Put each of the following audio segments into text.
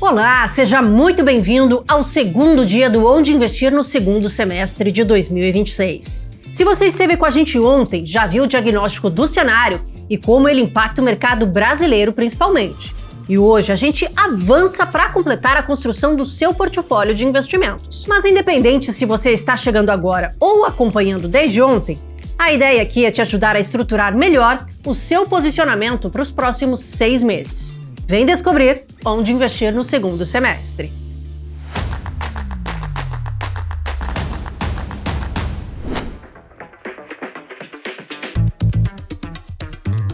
Olá, seja muito bem-vindo ao segundo dia do Onde Investir no segundo semestre de 2026. Se você esteve com a gente ontem, já viu o diagnóstico do cenário e como ele impacta o mercado brasileiro principalmente. E hoje a gente avança para completar a construção do seu portfólio de investimentos. Mas independente se você está chegando agora ou acompanhando desde ontem, a ideia aqui é te ajudar a estruturar melhor o seu posicionamento para os próximos 6 meses. Vem descobrir onde investir no segundo semestre.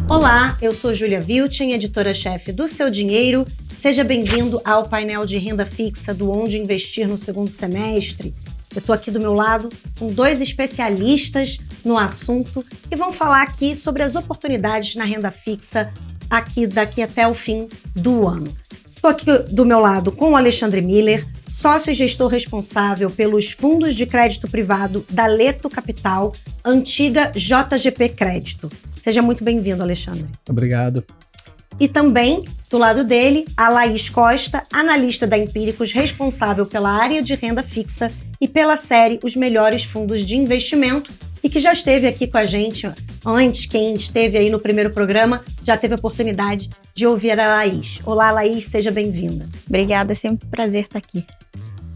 Olá, eu sou Júlia Vilchen, editora-chefe do Seu Dinheiro. Seja bem-vindo ao painel de renda fixa do Onde Investir no segundo semestre. Eu estou aqui do meu lado com 2 especialistas no assunto que vão falar aqui sobre as oportunidades na renda fixa daqui até o fim do ano. Estou aqui do meu lado com o Alexandre Miller, sócio e gestor responsável pelos fundos de crédito privado da Leto Capital, antiga JGP Crédito. Seja muito bem-vindo, Alexandre. Obrigado. E também, do lado dele, a Laís Costa, analista da Empíricos, responsável pela área de renda fixa e pela série Os Melhores Fundos de Investimento, e que já esteve aqui com a gente antes. Quem esteve aí no primeiro programa já teve a oportunidade de ouvir a Laís. Olá, Laís, seja bem-vinda. Obrigada, é sempre um prazer estar aqui.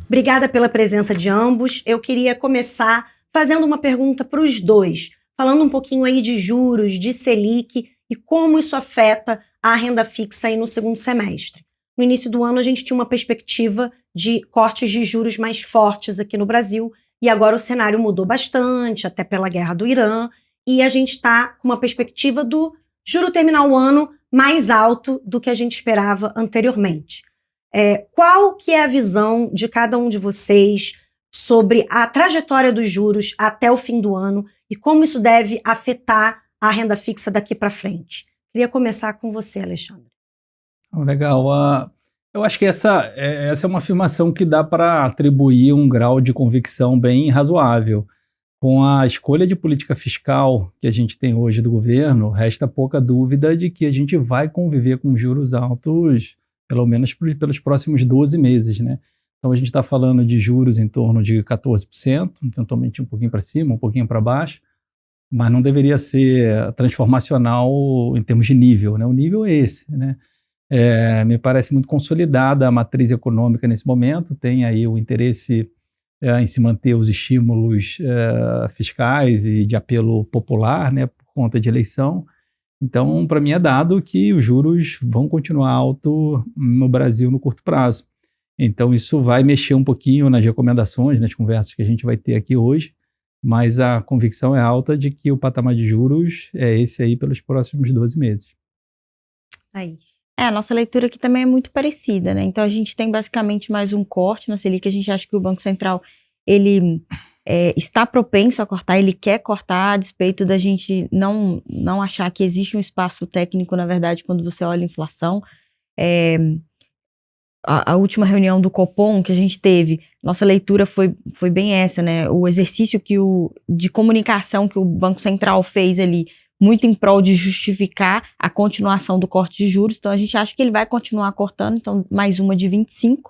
Obrigada pela presença de ambos. Eu queria começar fazendo uma pergunta para os dois, falando um pouquinho aí de juros, de Selic e como isso afeta a renda fixa aí no segundo semestre. No início do ano, a gente tinha uma perspectiva de cortes de juros mais fortes aqui no Brasil, e agora o cenário mudou bastante, até pela guerra do Irã, e a gente está com uma perspectiva do juro terminar o ano mais alto do que a gente esperava anteriormente. Qual que é a visão de cada um de vocês sobre a trajetória dos juros até o fim do ano e como isso deve afetar a renda fixa daqui para frente? Queria começar com você, Alexandre. Legal. Eu acho que essa é uma afirmação que dá para atribuir um grau de convicção bem razoável. Com a escolha de política fiscal que a gente tem hoje do governo, resta pouca dúvida de que a gente vai conviver com juros altos, pelo menos pelos próximos 12 meses, né? Então a gente está falando de juros em torno de 14%, eventualmente um pouquinho para cima, um pouquinho para baixo, mas não deveria ser transformacional em termos de nível, né? O nível é esse, né? Me parece muito consolidada a matriz econômica nesse momento, tem aí o interesse em se manter os estímulos fiscais e de apelo popular, né, por conta de eleição. Então, para mim é dado que os juros vão continuar alto no Brasil no curto prazo. Então, isso vai mexer um pouquinho nas recomendações, nas conversas que a gente vai ter aqui hoje, mas a convicção é alta de que o patamar de juros é esse aí pelos próximos 12 meses. Aí. A nossa leitura aqui também é muito parecida, né? Então a gente tem basicamente mais um corte na Selic. A gente acha que o Banco Central, ele está propenso a cortar, ele quer cortar, a despeito da gente não achar que existe um espaço técnico, na verdade, quando você olha a inflação. A última reunião do Copom que a gente teve, nossa leitura foi bem essa, né? O exercício de comunicação que o Banco Central fez ali, muito em prol de justificar a continuação do corte de juros. Então, a gente acha que ele vai continuar cortando, então, mais uma de 25.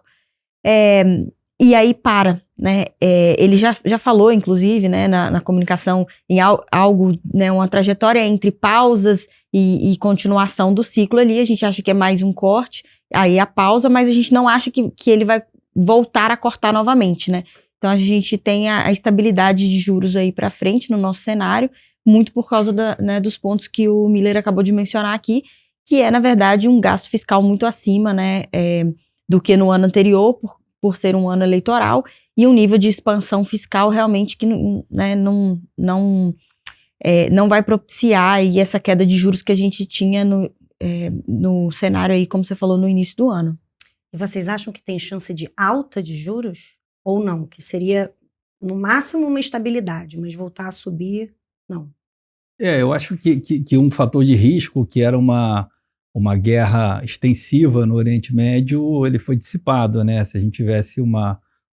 E aí para, né? Ele já falou, inclusive, né, na comunicação, em algo, né, uma trajetória entre pausas e continuação do ciclo ali. A gente acha que é mais um corte, aí a pausa, mas a gente não acha que ele vai voltar a cortar novamente, né? Então, a gente tem a estabilidade de juros aí para frente no nosso cenário, muito por causa dos pontos que o Miller acabou de mencionar aqui, que é, na verdade, um gasto fiscal muito acima, né, do que no ano anterior, por ser um ano eleitoral, e um nível de expansão fiscal realmente que, né, não vai propiciar aí essa queda de juros que a gente tinha no cenário aí, como você falou, no início do ano. E vocês acham que tem chance de alta de juros? Ou não? Que seria, no máximo, uma estabilidade, mas voltar a subir, não? Eu acho que um fator de risco, que era uma guerra extensiva no Oriente Médio, ele foi dissipado, né? Se a gente tivesse um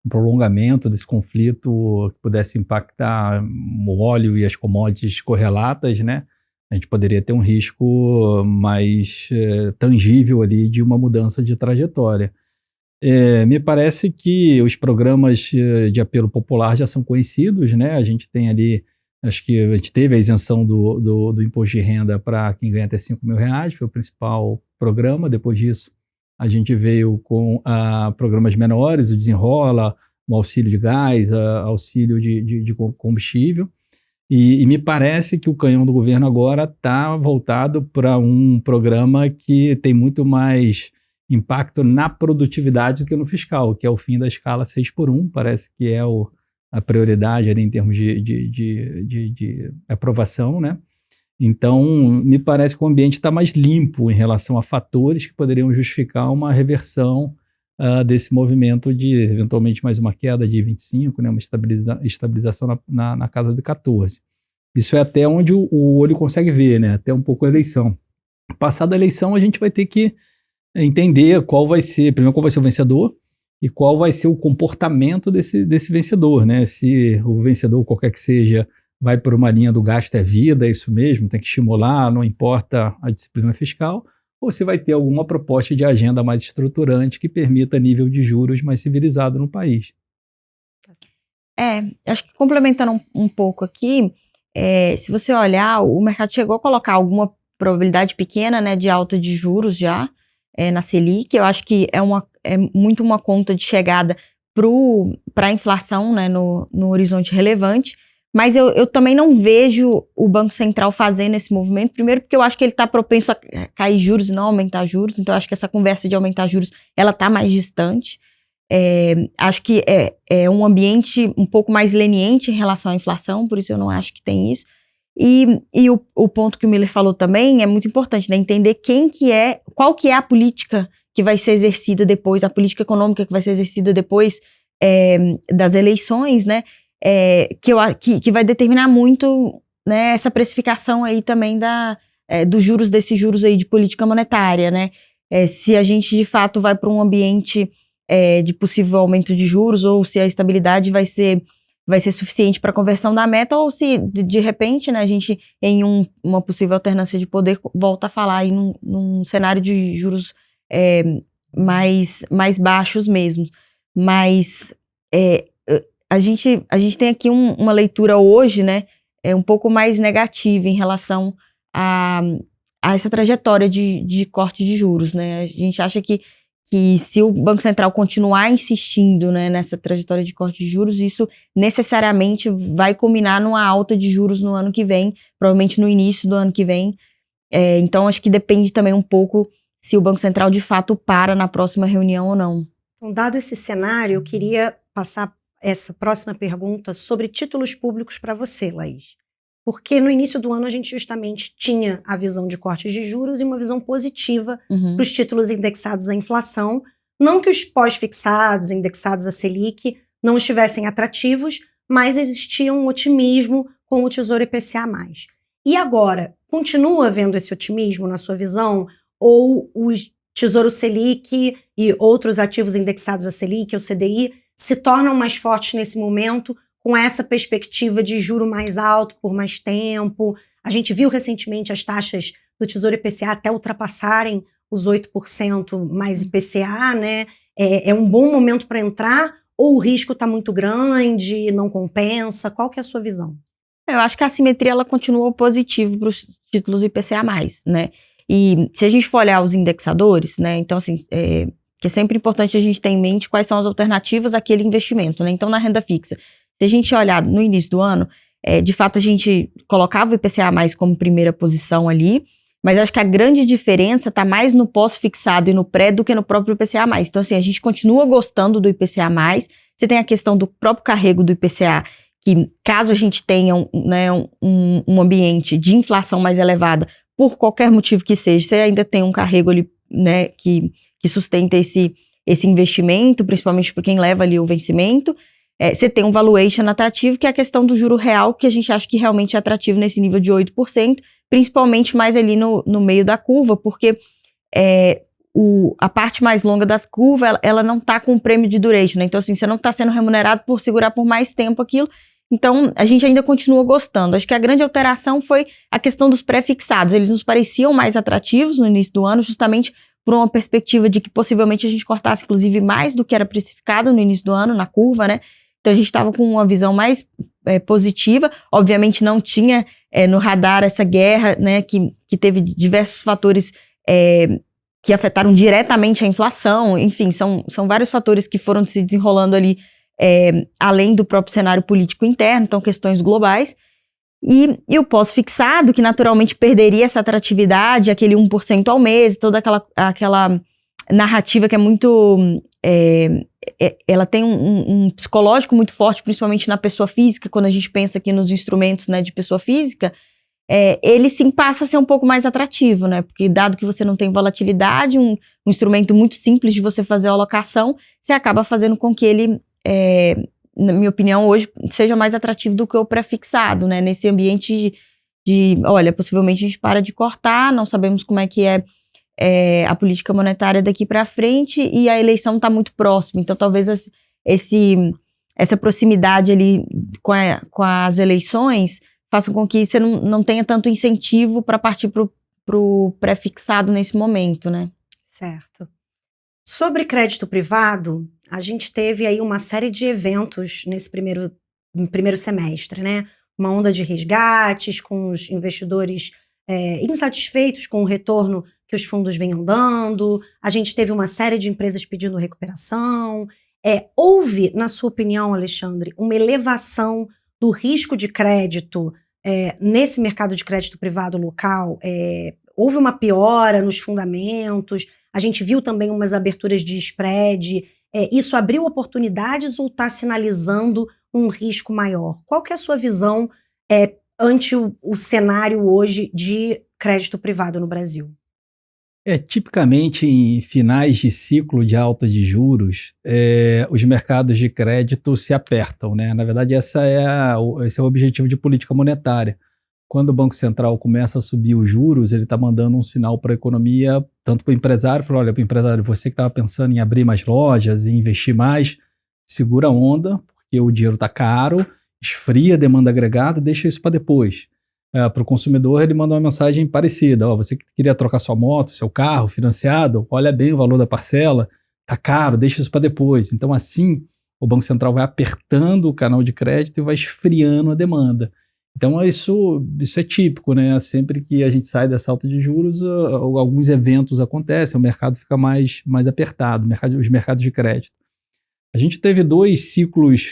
prolongamento desse conflito que pudesse impactar o óleo e as commodities correlatas, né? A gente poderia ter um risco mais tangível ali de uma mudança de trajetória. Me parece que os programas de apelo popular já são conhecidos, né? A gente tem ali, acho que a gente teve a isenção do imposto de renda para quem ganha até R$5.000, foi o principal programa. Depois disso, a gente veio com programas menores, o Desenrola, o auxílio de gás, auxílio de combustível. E me parece que o canhão do governo agora está voltado para um programa que tem muito mais impacto na produtividade do que no fiscal, que é o fim da escala 6x1, parece que é a prioridade ali em termos de aprovação, né? Então, me parece que o ambiente está mais limpo em relação a fatores que poderiam justificar uma reversão desse movimento de, eventualmente, mais uma queda de 25, né? Uma estabilização na casa de 14. Isso é até onde o olho consegue ver, né? Até um pouco a eleição. Passada a eleição, a gente vai ter que entender qual vai ser o vencedor e qual vai ser o comportamento desse vencedor, né? Se o vencedor, qualquer que seja, vai por uma linha do gasto é vida, é isso mesmo, tem que estimular, não importa a disciplina fiscal, ou se vai ter alguma proposta de agenda mais estruturante que permita nível de juros mais civilizado no país. Acho que complementando um pouco aqui, se você olhar, o mercado chegou a colocar alguma probabilidade pequena, né, de alta de juros já, na Selic. Eu acho que é muito uma conta de chegada para a inflação, né, no horizonte relevante, mas eu também não vejo o Banco Central fazendo esse movimento, primeiro porque eu acho que ele está propenso a cair juros e não aumentar juros, então eu acho que essa conversa de aumentar juros, ela está mais distante. Acho que é um ambiente um pouco mais leniente em relação à inflação, por isso eu não acho que tem isso. E o ponto que o Miller falou também é muito importante, né? Entender qual que é a política que vai ser exercida depois, a política econômica que vai ser exercida depois das eleições, né? Que vai determinar muito, né, essa precificação aí também dos juros, desses juros aí de política monetária, né? Se a gente de fato vai para um ambiente de possível aumento de juros, ou se a estabilidade vai ser suficiente para a conversão da meta, ou se de repente, né, a gente em uma possível alternância de poder volta a falar aí num cenário de juros mais baixos mesmo. Mas a gente tem aqui uma leitura hoje, né, um pouco mais negativa em relação a essa trajetória de corte de juros, né? A gente acha que se o Banco Central continuar insistindo, né, nessa trajetória de corte de juros, isso necessariamente vai culminar numa alta de juros no ano que vem, provavelmente no início do ano que vem. Então, acho que depende também um pouco se o Banco Central de fato para na próxima reunião ou não. Então, dado esse cenário, eu queria passar essa próxima pergunta sobre títulos públicos para você, Laís. Porque no início do ano a gente justamente tinha a visão de cortes de juros e uma visão positiva para os títulos indexados à inflação. Não que os pós-fixados, indexados à Selic, não estivessem atrativos, mas existia um otimismo com o Tesouro IPCA+. E agora, continua havendo esse otimismo na sua visão? Ou o Tesouro Selic e outros ativos indexados à Selic, o CDI, se tornam mais fortes nesse momento, com essa perspectiva de juro mais alto por mais tempo? A gente viu recentemente as taxas do Tesouro IPCA até ultrapassarem os 8% mais IPCA, né? É um bom momento para entrar, ou o risco está muito grande, não compensa? Qual que é a sua visão? Eu acho que a assimetria ela continua positiva para os títulos IPCA+, né? E se a gente for olhar os indexadores, né? Então, assim, que é sempre importante a gente ter em mente quais são as alternativas daquele investimento, né? Então, na renda fixa, se a gente olhar no início do ano, de fato a gente colocava o IPCA+ como primeira posição ali, mas eu acho que a grande diferença está mais no pós-fixado e no pré do que no próprio IPCA+. Então, assim, a gente continua gostando do IPCA+, você tem a questão do próprio carrego do IPCA, que caso a gente tenha um ambiente de inflação mais elevada, por qualquer motivo que seja, você ainda tem um carrego ali, né, que sustenta esse investimento, principalmente por quem leva ali o vencimento. Você tem um valuation atrativo, que é a questão do juro real, que a gente acha que realmente é atrativo nesse nível de 8%, principalmente mais ali no meio da curva, porque a parte mais longa da curva, ela não está com o prêmio de duration, né? Então, assim, você não está sendo remunerado por segurar por mais tempo aquilo. Então, a gente ainda continua gostando. Acho que a grande alteração foi a questão dos pré-fixados. Eles nos pareciam mais atrativos no início do ano, justamente por uma perspectiva de que possivelmente a gente cortasse, inclusive, mais do que era precificado no início do ano, na curva, né? Então a gente estava com uma visão mais positiva. Obviamente não tinha no radar essa guerra, né, que teve diversos fatores que afetaram diretamente a inflação. Enfim, são vários fatores que foram se desenrolando ali além do próprio cenário político interno, então questões globais. E o pós-fixado, que naturalmente perderia essa atratividade, aquele 1% ao mês, toda aquela narrativa que é muito... ela tem um psicológico muito forte, principalmente na pessoa física, quando a gente pensa aqui nos instrumentos, né, de pessoa física, ele sim passa a ser um pouco mais atrativo, né? Porque dado que você não tem volatilidade, um instrumento muito simples de você fazer a alocação, você acaba fazendo com que ele... na minha opinião, hoje seja mais atrativo do que o pré-fixado, né? Nesse ambiente olha, possivelmente a gente para de cortar, não sabemos como é que a política monetária daqui para frente e a eleição está muito próxima. Então, talvez essa proximidade ali com as eleições faça com que você não tenha tanto incentivo para partir para o pré-fixado nesse momento, né? Certo. Sobre crédito privado, a gente teve aí uma série de eventos nesse primeiro semestre, né? Uma onda de resgates com os investidores insatisfeitos com o retorno que os fundos venham dando. A gente teve uma série de empresas pedindo recuperação. Houve, na sua opinião, Alexandre, uma elevação do risco de crédito nesse mercado de crédito privado local? Houve uma piora nos fundamentos? A gente viu também umas aberturas de spread. Isso abriu oportunidades ou está sinalizando um risco maior? Qual que é a sua visão ante o cenário hoje de crédito privado no Brasil? Tipicamente em finais de ciclo de alta de juros, os mercados de crédito se apertam, né? Na verdade, esse é o objetivo de política monetária. Quando o Banco Central começa a subir os juros, ele está mandando um sinal para a economia, tanto para o empresário, falou, olha, para o empresário, você que estava pensando em abrir mais lojas e investir mais, segura a onda, porque o dinheiro está caro, esfria a demanda agregada, deixa isso para depois. Para o consumidor, ele manda uma mensagem parecida, você que queria trocar sua moto, seu carro financiado, olha bem o valor da parcela, está caro, deixa isso para depois. Então assim, o Banco Central vai apertando o canal de crédito e vai esfriando a demanda. Então isso é típico, né? Sempre que a gente sai dessa alta de juros, alguns eventos acontecem, o mercado fica mais apertado, os mercados de crédito. A gente teve 2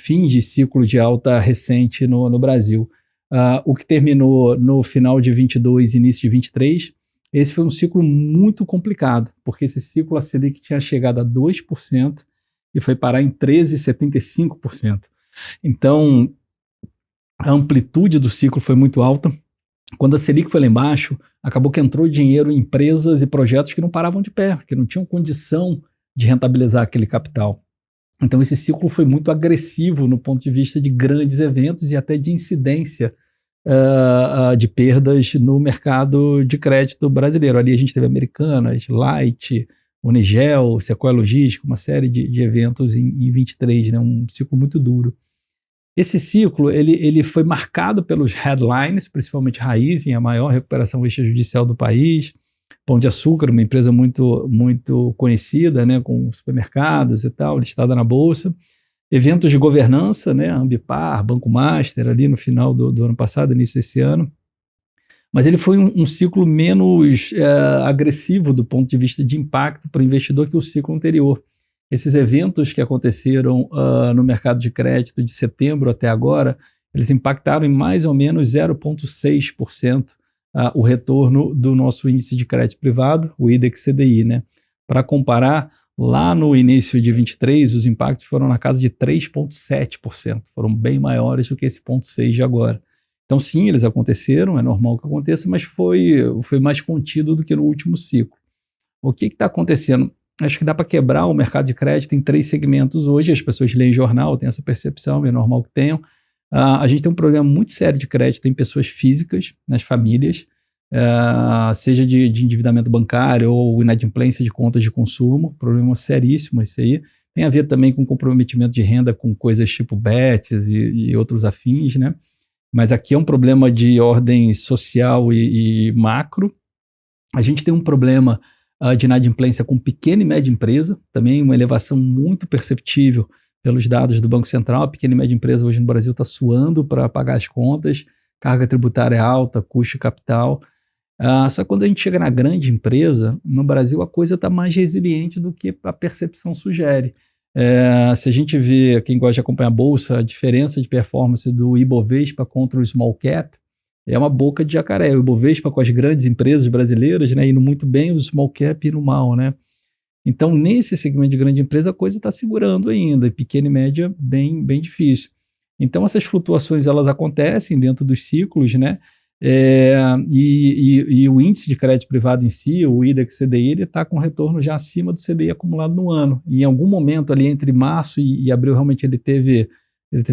fins de ciclo de alta recente no Brasil. O que terminou no final de 22 e início de 23, esse foi um ciclo muito complicado, porque esse ciclo a Selic tinha chegado a 2% e foi parar em 13,75%. Então, a amplitude do ciclo foi muito alta. Quando a Selic foi lá embaixo, acabou que entrou dinheiro em empresas e projetos que não paravam de pé, que não tinham condição de rentabilizar aquele capital. Então esse ciclo foi muito agressivo no ponto de vista de grandes eventos e até de incidência de perdas no mercado de crédito brasileiro. Ali a gente teve Americanas, Light, Unigel, Sequoia Logística, uma série de eventos em 23, né? Um ciclo muito duro. Esse ciclo ele foi marcado pelos headlines, principalmente Raízen, a maior recuperação extrajudicial do país, Pão de Açúcar, uma empresa muito, muito conhecida, né, com supermercados e tal, listada na Bolsa. Eventos de governança, né, Ambipar, Banco Master, ali no final do ano passado, início desse ano. Mas ele foi um ciclo menos agressivo do ponto de vista de impacto para o investidor que o ciclo anterior. Esses eventos que aconteceram no mercado de crédito de setembro até agora, eles impactaram em mais ou menos 0,6% o retorno do nosso índice de crédito privado, o IDEX CDI, né? Para comparar, lá no início de 23, os impactos foram na casa de 3,7%, foram bem maiores do que esse 0,6% de agora. Então sim, eles aconteceram, é normal que aconteça, mas foi mais contido do que no último ciclo. O que está acontecendo? Acho que dá para quebrar o mercado de crédito em 3 segmentos hoje. As pessoas leem jornal, têm essa percepção, é normal que tenham. A gente tem um problema muito sério de crédito em pessoas físicas, nas famílias, seja de endividamento bancário ou inadimplência de contas de consumo. Problema seríssimo esse aí. Tem a ver também com comprometimento de renda com coisas tipo bets e outros afins, né? Mas aqui é um problema de ordem social e macro. A gente tem um problema de inadimplência com pequena e média empresa, também uma elevação muito perceptível pelos dados do Banco Central. A pequena e média empresa hoje no Brasil está suando para pagar as contas, carga tributária é alta, custo de capital. Só que quando a gente chega na grande empresa, no Brasil a coisa está mais resiliente do que a percepção sugere. Se a gente vê, quem gosta de acompanhar a Bolsa, a diferença de performance do Ibovespa contra o Small Cap é uma boca de jacaré. O Ibovespa com as grandes empresas brasileiras, né, indo muito bem, o Small Cap indo mal, né? Então, nesse segmento de grande empresa, a coisa está segurando ainda, e pequena e média bem, bem difícil. Então, essas flutuações, elas acontecem dentro dos ciclos, né? E o índice de crédito privado em si, o IDEX CDI, ele está com retorno já acima do CDI acumulado no ano. E em algum momento ali entre março e abril, realmente ele teve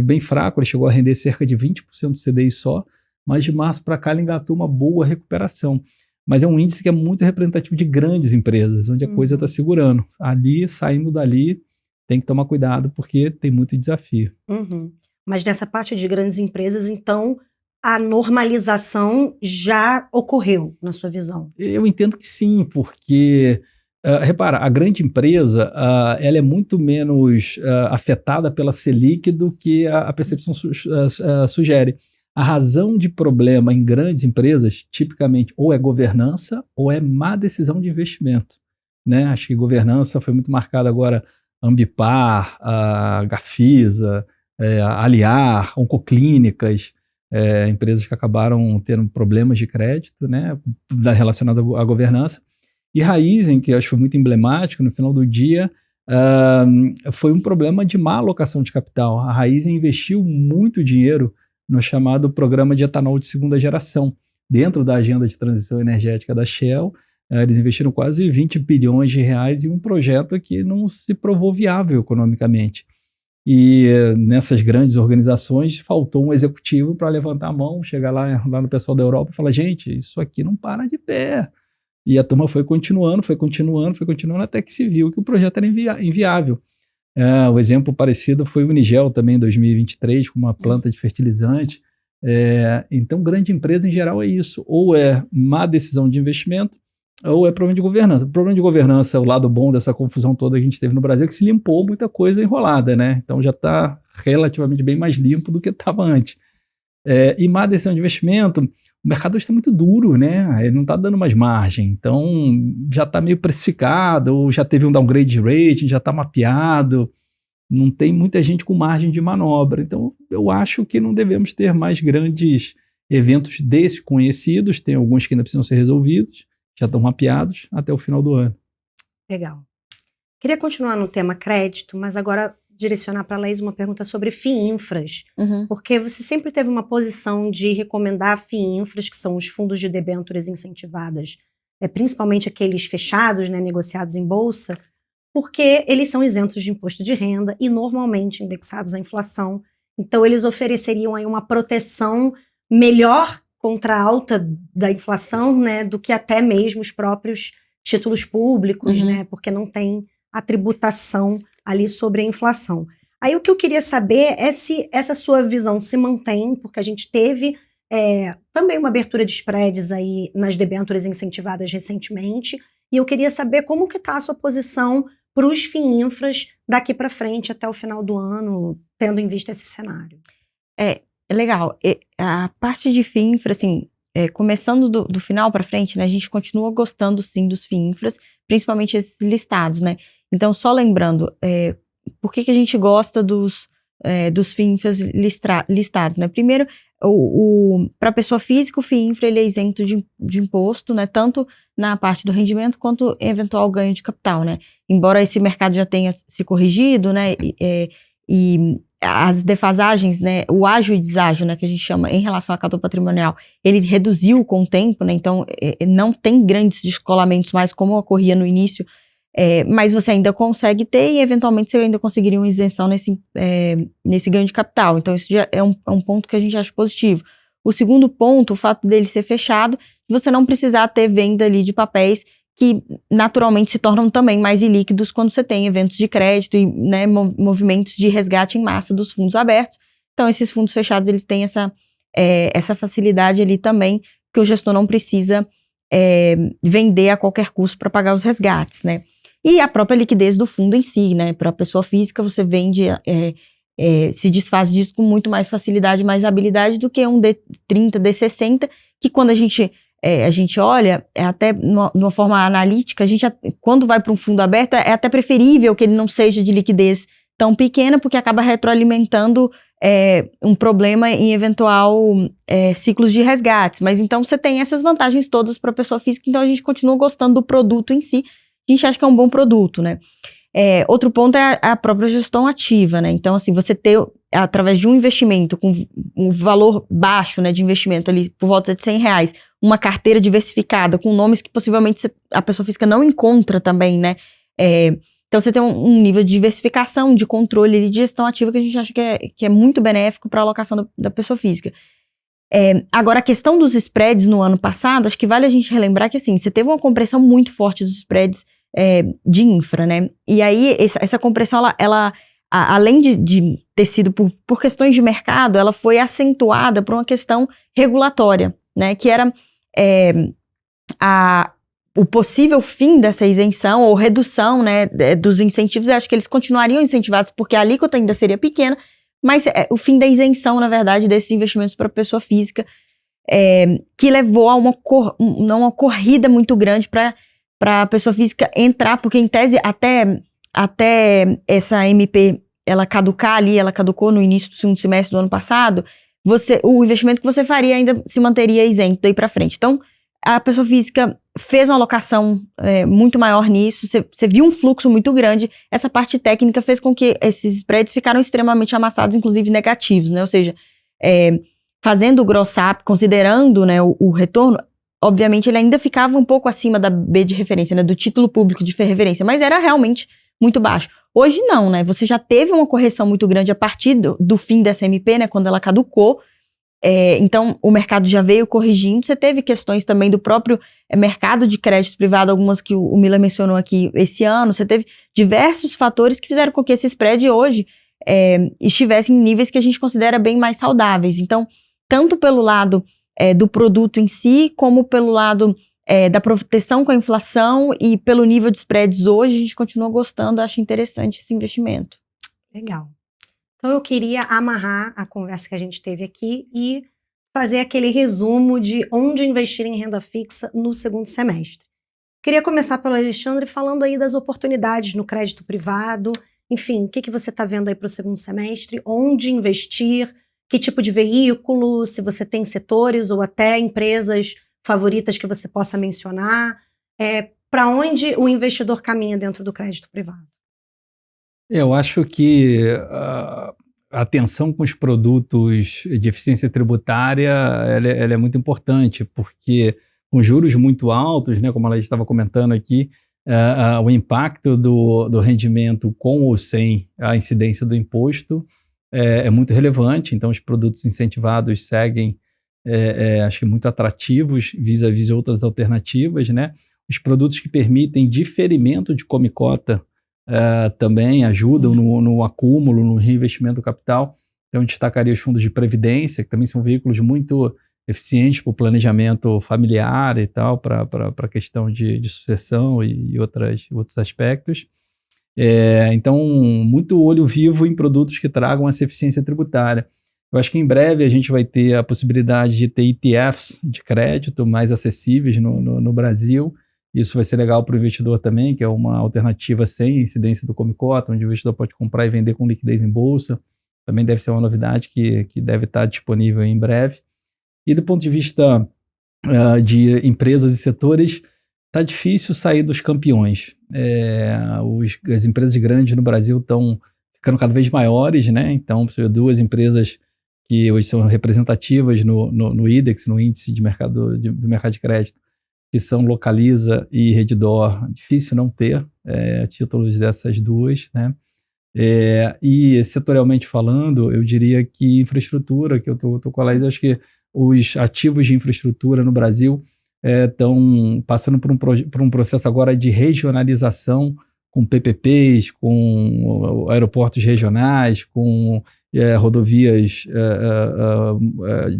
bem fraco, ele chegou a render cerca de 20% do CDI só, mas de março para cá ele engatou uma boa recuperação. Mas é um índice que é muito representativo de grandes empresas, onde a coisa está segurando. Ali, saindo dali, tem que tomar cuidado, porque tem muito desafio. Mas nessa parte de grandes empresas, então, a normalização já ocorreu, na sua visão? Eu entendo que sim, porque, repara, a grande empresa, ela é muito menos afetada pela Selic do que a percepção sugere. A razão de problema em grandes empresas, tipicamente, ou é governança ou é má decisão de investimento, né? Acho que governança foi muito marcada agora, Ambipar, a Gafisa, a Aliar, Oncoclínicas, empresas que acabaram tendo problemas de crédito, né, relacionados à governança. E Raízen, que eu acho que foi muito emblemático, no final do dia, foi um problema de má alocação de capital. A Raízen investiu muito dinheiro no chamado programa de etanol de segunda geração. Dentro da agenda de transição energética da Shell, eles investiram quase 20 bilhões de reais em um projeto que não se provou viável economicamente. E nessas grandes organizações faltou um executivo para levantar a mão, chegar lá no pessoal da Europa e falar, gente, isso aqui não para de pé. E a turma foi continuando, até que se viu que o projeto era inviável. O exemplo parecido foi o Unigel também em 2023, com uma planta de fertilizante. Então, grande empresa em geral é isso, ou é má decisão de investimento, ou é problema de governança. O problema de governança, o lado bom dessa confusão toda que a gente teve no Brasil, é que se limpou muita coisa enrolada, né? Então já está relativamente bem mais limpo do que estava antes. E má decisão de investimento, o mercado hoje está muito duro, né? Ele não está dando mais margem, então já está meio precificado, ou já teve um downgrade de rating, já está mapeado, não tem muita gente com margem de manobra. Então eu acho que não devemos ter mais grandes eventos desconhecidos, tem alguns que ainda precisam ser resolvidos, já estão mapeados até o final do ano. Legal. Queria continuar no tema crédito, mas agora direcionar para a Laís uma pergunta sobre FIINFRAs, porque você sempre teve uma posição de recomendar FIINFRAs, que são os fundos de debêntures incentivadas, principalmente aqueles fechados, né, negociados em bolsa, porque eles são isentos de imposto de renda e normalmente indexados à inflação. Então eles ofereceriam aí uma proteção melhor contra a alta da inflação, né, do que até mesmo os próprios títulos públicos, né, porque não tem a tributação ali sobre a inflação. Aí o que eu queria saber é se essa sua visão se mantém, porque a gente teve também uma abertura de spreads aí nas debêntures incentivadas recentemente, e eu queria saber como que está a sua posição para os FIINFRAs daqui para frente até o final do ano, tendo em vista esse cenário. Legal. A parte de FIINFRA, assim, começando do final para frente, né, a gente continua gostando sim dos FIINFRAs, principalmente esses listados, né? Então, só lembrando, por que a gente gosta dos FIINFRAs listados, né? Primeiro, para a pessoa física, o FIINFRA ele é isento de imposto, né? Tanto na parte do rendimento quanto eventual ganho de capital, né? Embora esse mercado já tenha se corrigido, né? E as defasagens, né, o ágio e deságio, né, que a gente chama em relação à capital patrimonial, ele reduziu com o tempo, né, então não tem grandes descolamentos mais como ocorria no início, mas você ainda consegue ter e eventualmente você ainda conseguiria uma isenção nesse ganho de capital, então isso já é um ponto que a gente acha positivo. O segundo ponto, o fato dele ser fechado, você não precisar ter venda ali de papéis que naturalmente se tornam também mais ilíquidos quando você tem eventos de crédito e, né, movimentos de resgate em massa dos fundos abertos. Então, esses fundos fechados, eles têm essa facilidade ali também, que o gestor não precisa vender a qualquer custo para pagar os resgates, né? E a própria liquidez do fundo em si, né? Para a pessoa física, você vende, se desfaz disso com muito mais facilidade, mais habilidade do que um D30, D60, que quando a gente olha, até numa forma analítica, quando vai para um fundo aberto, é até preferível que ele não seja de liquidez tão pequena, porque acaba retroalimentando um problema em eventual ciclos de resgates. Mas então você tem essas vantagens todas para a pessoa física, então a gente continua gostando do produto em si, a gente acha que é um bom produto, né? Outro ponto é a própria gestão ativa, né? Então, assim, você ter, através de um investimento com um valor baixo, né, de investimento ali, por volta de R$100, uma carteira diversificada, com nomes que possivelmente a pessoa física não encontra também, né? Então, você tem um nível de diversificação, de controle e de gestão ativa que a gente acha que é muito benéfico para a alocação da pessoa física. Agora, a questão dos spreads no ano passado, acho que vale a gente relembrar que, assim, você teve uma compressão muito forte dos spreads de infra, né? E aí, essa compressão, ela além de ter sido por questões de mercado, ela foi acentuada por uma questão regulatória, né? Que era o possível fim dessa isenção ou redução, né, dos incentivos. Eu acho que eles continuariam incentivados porque a alíquota ainda seria pequena, mas o fim da isenção, na verdade, desses investimentos para a pessoa física, que levou a uma corrida muito grande para a pessoa física entrar, porque em tese até essa MP ela caducar ali, ela caducou no início do segundo semestre do ano passado, o investimento que você faria ainda se manteria isento daí para frente. Então, a pessoa física fez uma alocação muito maior nisso, você viu um fluxo muito grande, essa parte técnica fez com que esses spreads ficaram extremamente amassados, inclusive negativos, né? Ou seja, fazendo o gross-up, considerando, né, o retorno, obviamente ele ainda ficava um pouco acima da B de referência, né, do título público de referência, mas era realmente muito baixo. Hoje não, né? Você já teve uma correção muito grande a partir do fim dessa MP, né, quando ela caducou. Então, o mercado já veio corrigindo. Você teve questões também do próprio mercado de crédito privado, algumas que o Miller mencionou aqui esse ano. Você teve diversos fatores que fizeram com que esse spread hoje estivesse em níveis que a gente considera bem mais saudáveis. Então, tanto pelo lado do produto em si, como pelo lado da proteção com a inflação e pelo nível de spreads hoje, a gente continua gostando, acho interessante esse investimento. Legal. Então, eu queria amarrar a conversa que a gente teve aqui e fazer aquele resumo de onde investir em renda fixa no segundo semestre. Queria começar pelo Alexandre falando aí das oportunidades no crédito privado, enfim, o que você está vendo aí para o segundo semestre, onde investir, que tipo de veículo, se você tem setores ou até empresas favoritas que você possa mencionar, para onde o investidor caminha dentro do crédito privado? Eu acho que a atenção com os produtos de eficiência tributária ela é muito importante, porque com juros muito altos, né, como a gente estava comentando aqui, o impacto do rendimento com ou sem a incidência do imposto é muito relevante. Então, os produtos incentivados seguem, acho que muito atrativos vis-à-vis outras alternativas, né? Os produtos que permitem diferimento de come-cota também ajudam no acúmulo, no reinvestimento do capital. Então, eu destacaria os fundos de previdência, que também são veículos muito eficientes para o planejamento familiar e tal, para a questão de sucessão e outros aspectos. Então, muito olho vivo em produtos que tragam essa eficiência tributária. Eu acho que em breve a gente vai ter a possibilidade de ter ETFs de crédito mais acessíveis no Brasil. Isso vai ser legal para o investidor também, que é uma alternativa sem incidência do come-cota, onde o investidor pode comprar e vender com liquidez em bolsa. Também deve ser uma novidade que deve estar disponível em breve. E do ponto de vista de empresas e setores, está difícil sair dos campeões. As empresas grandes no Brasil estão ficando cada vez maiores, né? Então, duas empresas que hoje são representativas no IDEX, no índice de mercado do mercado de crédito, que são Localiza e Redditor, difícil não ter títulos dessas duas, né? E setorialmente falando, eu diria que infraestrutura, que eu tô com a Laís, acho que os ativos de infraestrutura no Brasil estão passando por um processo agora de regionalização, com PPPs, com aeroportos regionais, com rodovias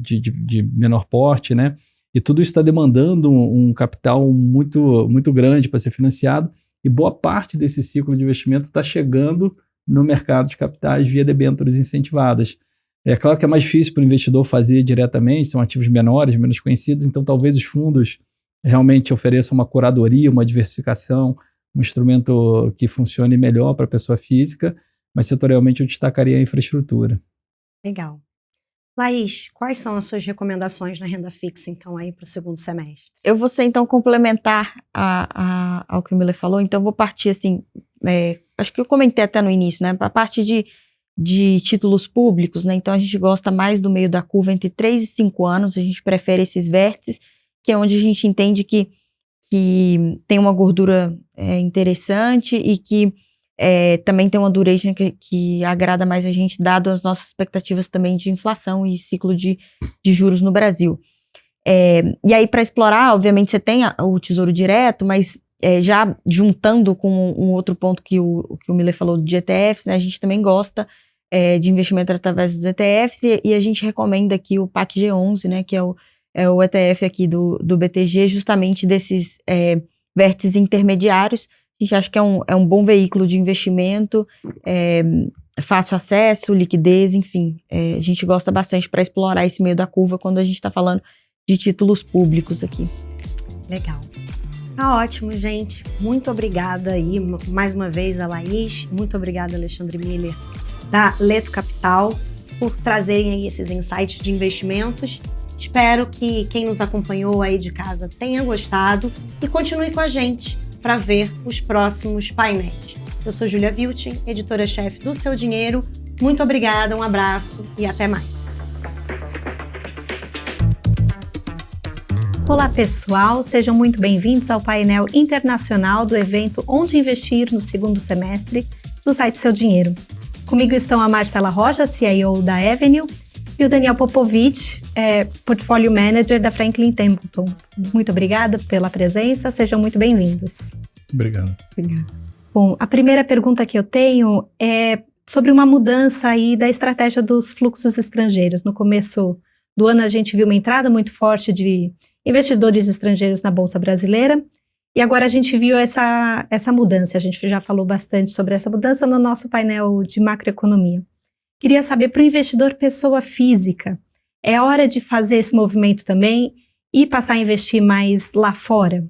de menor porte, né? E tudo isso está demandando um capital muito, muito grande para ser financiado, e boa parte desse ciclo de investimento está chegando no mercado de capitais via debêntures incentivadas. É claro que é mais difícil para o investidor fazer diretamente, são ativos menores, menos conhecidos, então talvez os fundos realmente ofereçam uma curadoria, uma diversificação, um instrumento que funcione melhor para a pessoa física, mas setorialmente eu destacaria a infraestrutura. Legal. Laís, quais são as suas recomendações na renda fixa, então, aí para o segundo semestre? Eu vou ser, então, complementar ao que o Miller falou, então vou partir, assim, acho que eu comentei até no início, né, a parte de títulos públicos, né, então a gente gosta mais do meio da curva entre 3 e 5 anos, a gente prefere esses vértices, que é onde a gente entende que tem uma gordura interessante e que também tem uma duration que agrada mais a gente, dado as nossas expectativas também de inflação e ciclo de juros no Brasil. E aí, para explorar, obviamente, você tem o Tesouro Direto, mas já juntando com um outro ponto que o Miller falou de ETFs, né, a gente também gosta de investimento através dos ETFs e a gente recomenda aqui o PAC G11, né, que é o ETF aqui do BTG, justamente desses vértices intermediários. A gente acha que é um bom veículo de investimento, fácil acesso, liquidez, enfim. A gente gosta bastante para explorar esse meio da curva quando a gente está falando de títulos públicos aqui. Legal. Tá ótimo, gente. Muito obrigada aí, mais uma vez, a Laís. Muito obrigada, Alexandre Miller, da Leto Capital, por trazerem aí esses insights de investimentos. Espero que quem nos acompanhou aí de casa tenha gostado e continue com a gente para ver os próximos painéis. Eu sou Júlia Vilchen, editora-chefe do Seu Dinheiro. Muito obrigada, um abraço e até mais. Olá, pessoal. Sejam muito bem-vindos ao painel internacional do evento Onde Investir no segundo semestre do site Seu Dinheiro. Comigo estão a Marcela Rocha, CIO da Avenue, e o Daniel Popovich, Portfolio Manager da Franklin Templeton. Muito obrigada pela presença, sejam muito bem-vindos. Obrigado. Bom, a primeira pergunta que eu tenho é sobre uma mudança aí da estratégia dos fluxos estrangeiros. No começo do ano a gente viu uma entrada muito forte de investidores estrangeiros na Bolsa Brasileira e agora a gente viu essa mudança. A gente já falou bastante sobre essa mudança no nosso painel de macroeconomia. Queria saber, para o investidor pessoa física, é hora de fazer esse movimento também e passar a investir mais lá fora?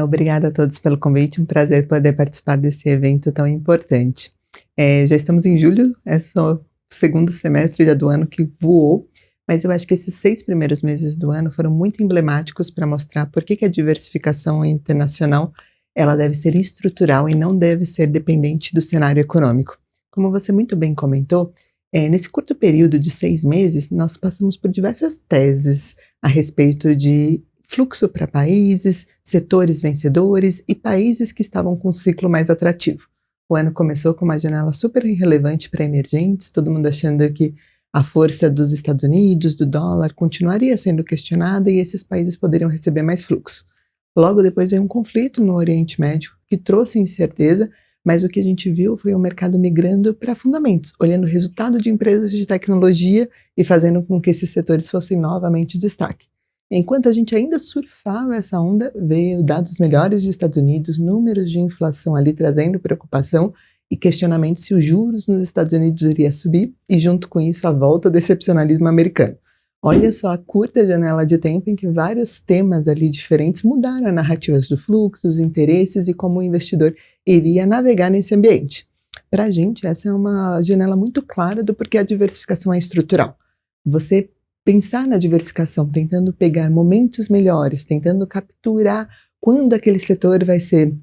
Obrigada a todos pelo convite, um prazer poder participar desse evento tão importante. Já estamos em julho, é só o segundo semestre já do ano que voou, mas eu acho que esses 6 primeiros meses do ano foram muito emblemáticos para mostrar por que a diversificação internacional ela deve ser estrutural e não deve ser dependente do cenário econômico. Como você muito bem comentou, nesse curto período de 6 meses, nós passamos por diversas teses a respeito de fluxo para países, setores vencedores e países que estavam com um ciclo mais atrativo. O ano começou com uma janela super relevante para emergentes, todo mundo achando que a força dos Estados Unidos, do dólar, continuaria sendo questionada e esses países poderiam receber mais fluxo. Logo depois veio um conflito no Oriente Médio que trouxe incerteza, mas o que a gente viu foi o mercado migrando para fundamentos, olhando o resultado de empresas de tecnologia e fazendo com que esses setores fossem novamente destaque. Enquanto a gente ainda surfava essa onda, veio dados melhores dos Estados Unidos, números de inflação ali trazendo preocupação e questionamento se os juros nos Estados Unidos iria subir e junto com isso a volta do excepcionalismo americano. Olha só a curta janela de tempo em que vários temas ali diferentes mudaram as narrativas do fluxo, os interesses e como o investidor iria navegar nesse ambiente. Para a gente, essa é uma janela muito clara do porquê a diversificação é estrutural. Você pensar na diversificação, tentando pegar momentos melhores, tentando capturar quando aquele setor vai ser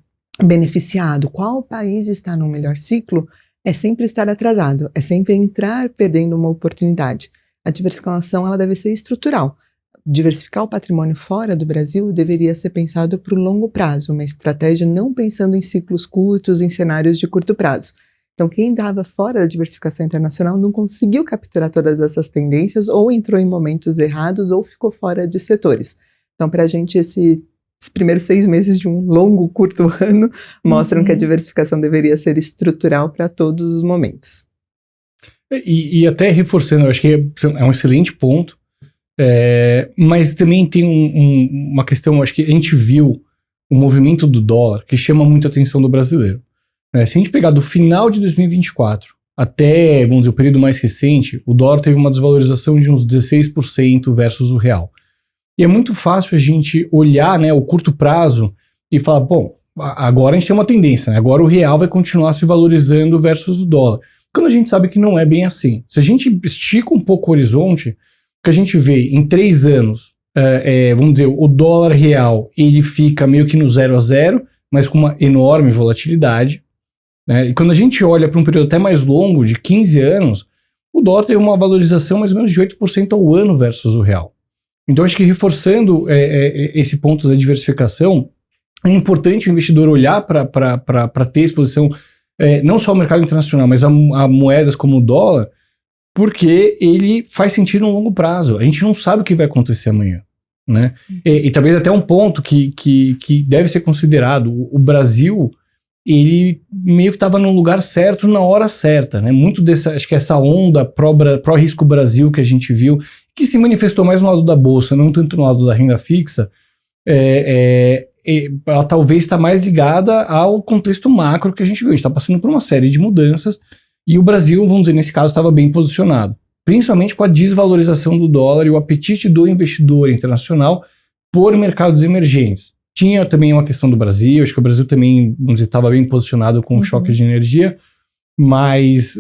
beneficiado, qual país está no melhor ciclo, é sempre estar atrasado, é sempre entrar perdendo uma oportunidade. A diversificação ela deve ser estrutural. Diversificar o patrimônio fora do Brasil deveria ser pensado para o longo prazo, uma estratégia não pensando em ciclos curtos, em cenários de curto prazo. Então, quem estava fora da diversificação internacional não conseguiu capturar todas essas tendências, ou entrou em momentos errados, ou ficou fora de setores. Então, para a gente, esses primeiros 6 meses de um longo, curto ano mostram que a diversificação deveria ser estrutural para todos os momentos. E até reforçando, eu acho que é um excelente ponto. Mas também tem uma questão, acho que a gente viu o movimento do dólar que chama muito a atenção do brasileiro. Se a gente pegar do final de 2024 até, vamos dizer, o período mais recente, o dólar teve uma desvalorização de uns 16% versus o real. E é muito fácil a gente olhar, né, o curto prazo e falar, bom, agora a gente tem uma tendência, né? Agora o real vai continuar se valorizando versus o dólar. Quando a gente sabe que não é bem assim. Se a gente estica um pouco o horizonte, o que a gente vê em 3 anos, vamos dizer, o dólar real, ele fica meio que no 0 a 0, mas com uma enorme volatilidade. E quando a gente olha para um período até mais longo, de 15 anos, o dólar teve uma valorização mais ou menos de 8% ao ano versus o real. Então, acho que reforçando esse ponto da diversificação, é importante o investidor olhar para ter exposição não só ao mercado internacional, mas a moedas como o dólar, porque ele faz sentido no longo prazo. A gente não sabe o que vai acontecer amanhã. Né? E talvez até um ponto que deve ser considerado, o Brasil, ele meio que estava no lugar certo na hora certa, né? Muito acho que essa onda pró-risco Brasil que a gente viu, que se manifestou mais no lado da bolsa, não tanto no lado da renda fixa, ela talvez está mais ligada ao contexto macro que a gente viu. A gente está passando por uma série de mudanças e o Brasil, vamos dizer, nesse caso, estava bem posicionado, principalmente com a desvalorização do dólar e o apetite do investidor internacional por mercados emergentes. Tinha também uma questão do Brasil, acho que o Brasil também, vamos dizer, estava bem posicionado com o choque de energia, mas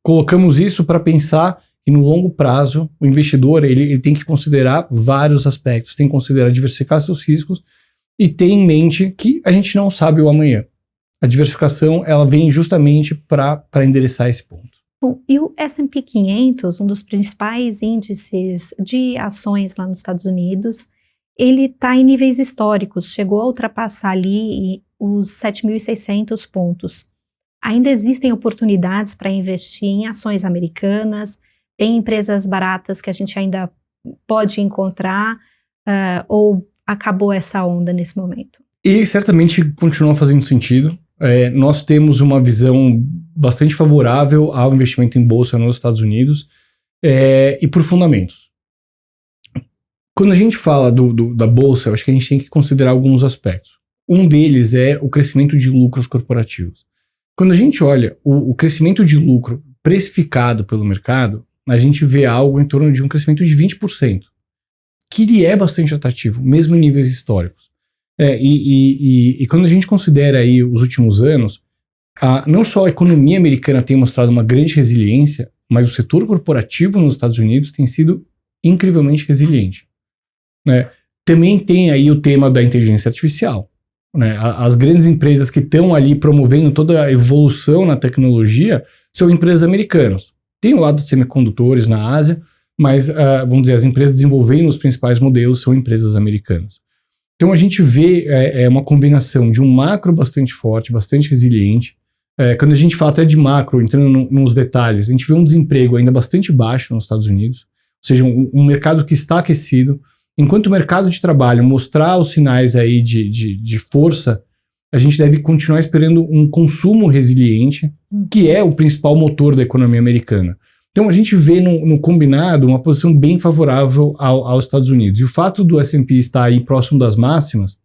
colocamos isso para pensar que no longo prazo o investidor ele tem que considerar vários aspectos, tem que considerar diversificar seus riscos e ter em mente que a gente não sabe o amanhã. A diversificação ela vem justamente para endereçar esse ponto. Bom, e o S&P 500, um dos principais índices de ações lá nos Estados Unidos, ele está em níveis históricos, chegou a ultrapassar ali os 7.600 pontos. Ainda existem oportunidades para investir em ações americanas, tem empresas baratas que a gente ainda pode encontrar, ou acabou essa onda nesse momento? Ele certamente continua fazendo sentido. Nós temos uma visão bastante favorável ao investimento em bolsa nos Estados Unidos e por fundamentos. Quando a gente fala da bolsa, eu acho que a gente tem que considerar alguns aspectos. Um deles é o crescimento de lucros corporativos. Quando a gente olha o crescimento de lucro precificado pelo mercado, a gente vê algo em torno de um crescimento de 20%, que ele é bastante atrativo, mesmo em níveis históricos. E quando a gente considera aí os últimos anos, não só a economia americana tem mostrado uma grande resiliência, mas o setor corporativo nos Estados Unidos tem sido incrivelmente resiliente. Também tem aí o tema da inteligência artificial. As grandes empresas que estão ali promovendo toda a evolução na tecnologia são empresas americanas. Tem o lado de semicondutores na Ásia, mas, vamos dizer, as empresas desenvolvendo os principais modelos são empresas americanas. Então a gente vê uma combinação de um macro bastante forte, bastante resiliente. Quando a gente fala até de macro, entrando nos detalhes, a gente vê um desemprego ainda bastante baixo nos Estados Unidos, ou seja, um mercado que está aquecido. Enquanto o mercado de trabalho mostrar os sinais aí de força, a gente deve continuar esperando um consumo resiliente, que é o principal motor da economia americana. Então a gente vê no combinado uma posição bem favorável aos Estados Unidos. E o fato do S&P estar aí próximo das máximas,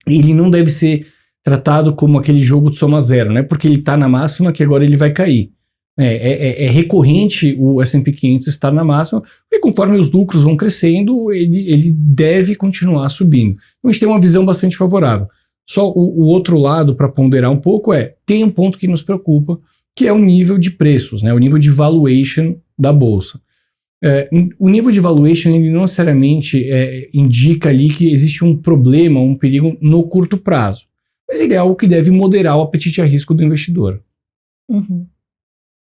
ele não deve ser tratado como aquele jogo de soma zero, né? Porque ele está na máxima que agora ele vai cair. É recorrente o S&P 500 estar na máxima, porque conforme os lucros vão crescendo, ele deve continuar subindo. Então a gente tem uma visão bastante favorável. Só o outro lado, para ponderar um pouco, tem um ponto que nos preocupa, que é o nível de preços, né? O nível de valuation da bolsa. O nível de valuation ele não necessariamente indica ali que existe um problema, um perigo no curto prazo, mas ele é algo que deve moderar o apetite a risco do investidor. Uhum.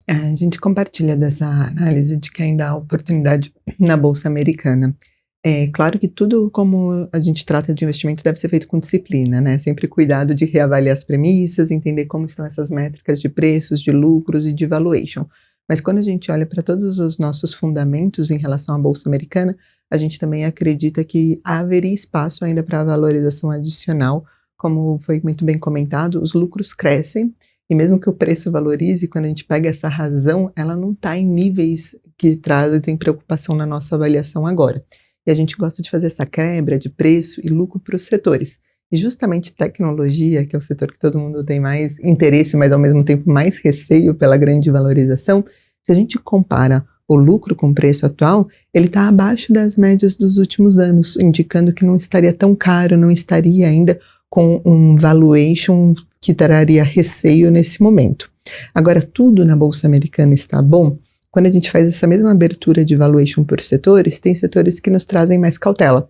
A gente compartilha dessa análise de que ainda há oportunidade na Bolsa Americana. É claro que tudo como a gente trata de investimento deve ser feito com disciplina, né? Sempre cuidado de reavaliar as premissas, entender como estão essas métricas de preços, de lucros e de valuation. Mas quando a gente olha para todos os nossos fundamentos em relação à Bolsa Americana, a gente também acredita que haveria espaço ainda para valorização adicional. Como foi muito bem comentado, os lucros crescem, e mesmo que o preço valorize, quando a gente pega essa razão, ela não está em níveis que trazem preocupação na nossa avaliação agora. E a gente gosta de fazer essa quebra de preço e lucro para os setores. E justamente tecnologia, que é o setor que todo mundo tem mais interesse, mas ao mesmo tempo mais receio pela grande valorização, se a gente compara o lucro com o preço atual, ele está abaixo das médias dos últimos anos, indicando que não estaria tão caro, não estaria ainda com um valuation que traria receio nesse momento. Agora, tudo na Bolsa Americana está bom. Quando a gente faz essa mesma abertura de valuation por setores, tem setores que nos trazem mais cautela.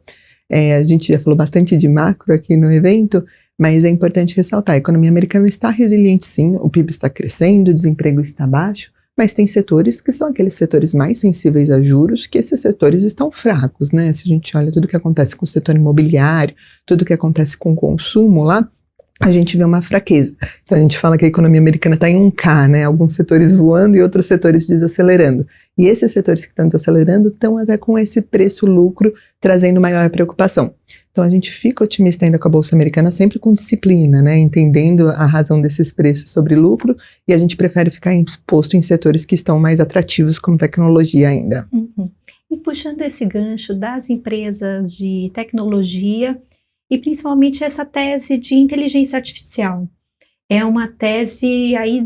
A gente já falou bastante de macro aqui no evento, mas é importante ressaltar, a economia americana está resiliente sim, o PIB está crescendo, o desemprego está baixo, mas tem setores que são aqueles setores mais sensíveis a juros, que esses setores estão fracos, né? Se a gente olha tudo que acontece com o setor imobiliário, tudo que acontece com o consumo lá, a gente vê uma fraqueza. Então a gente fala que a economia americana está em um K, né? Alguns setores voando e outros setores desacelerando. E esses setores que estão desacelerando estão até com esse preço-lucro trazendo maior preocupação. Então a gente fica otimista ainda com a Bolsa Americana, sempre com disciplina, né? Entendendo a razão desses preços sobre lucro, e a gente prefere ficar exposto em setores que estão mais atrativos, como tecnologia ainda. Uhum. E puxando esse gancho das empresas de tecnologia, e principalmente essa tese de inteligência artificial. É uma tese aí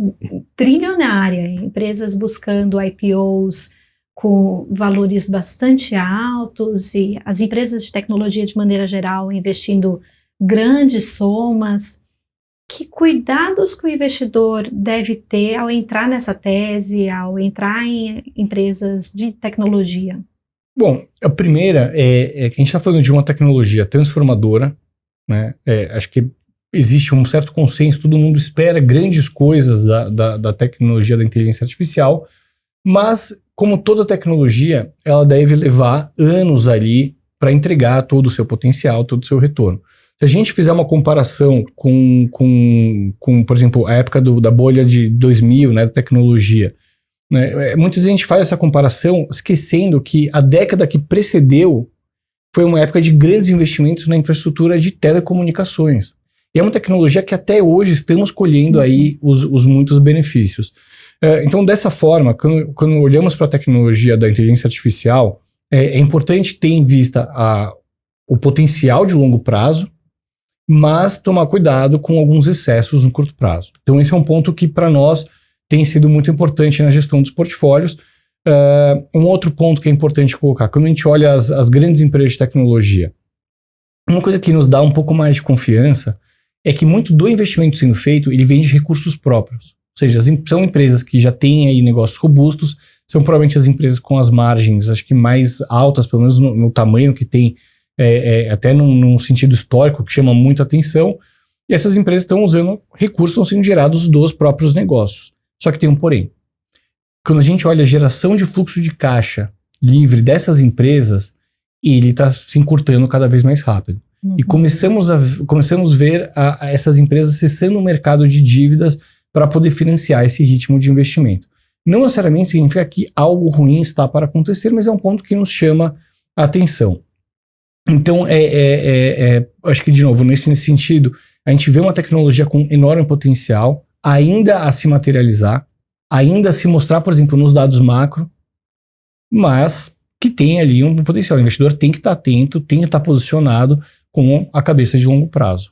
trilionária, empresas buscando IPOs com valores bastante altos e as empresas de tecnologia de maneira geral investindo grandes somas. Que cuidados que o investidor deve ter ao entrar nessa tese, ao entrar em empresas de tecnologia? Bom, a primeira é que a gente está falando de uma tecnologia transformadora, né? Acho que existe um certo consenso, todo mundo espera grandes coisas da tecnologia da inteligência artificial, mas como toda tecnologia, ela deve levar anos ali para entregar todo o seu potencial, todo o seu retorno. Se a gente fizer uma comparação com por exemplo, a época da bolha de 2000, né, da tecnologia, né, muitas vezes a gente faz essa comparação esquecendo que a década que precedeu foi uma época de grandes investimentos na infraestrutura de telecomunicações. E é uma tecnologia que até hoje estamos colhendo aí os muitos benefícios. Então, dessa forma, quando olhamos para a tecnologia da inteligência artificial, é importante ter em vista o potencial de longo prazo, mas tomar cuidado com alguns excessos no curto prazo. Então, esse é um ponto que, para nós, tem sido muito importante na gestão dos portfólios. Um outro ponto que é importante colocar, quando a gente olha as grandes empresas de tecnologia, uma coisa que nos dá um pouco mais de confiança é que muito do investimento sendo feito, ele vem de recursos próprios. Ou seja, são empresas que já têm aí negócios robustos, são provavelmente as empresas com as margens, acho que mais altas, pelo menos no tamanho que tem, até num sentido histórico, que chama muita atenção, e essas empresas estão usando recursos que estão sendo gerados dos próprios negócios. Só que tem um porém. Quando a gente olha a geração de fluxo de caixa livre dessas empresas, ele está se encurtando cada vez mais rápido. E começamos a ver essas empresas acessando o mercado de dívidas para poder financiar esse ritmo de investimento. Não necessariamente significa que algo ruim está para acontecer, mas é um ponto que nos chama a atenção. Então, acho que, de novo, nesse sentido, a gente vê uma tecnologia com enorme potencial, ainda a se materializar, ainda a se mostrar, por exemplo, nos dados macro, mas que tem ali um potencial. O investidor tem que estar atento, tem que estar posicionado com a cabeça de longo prazo.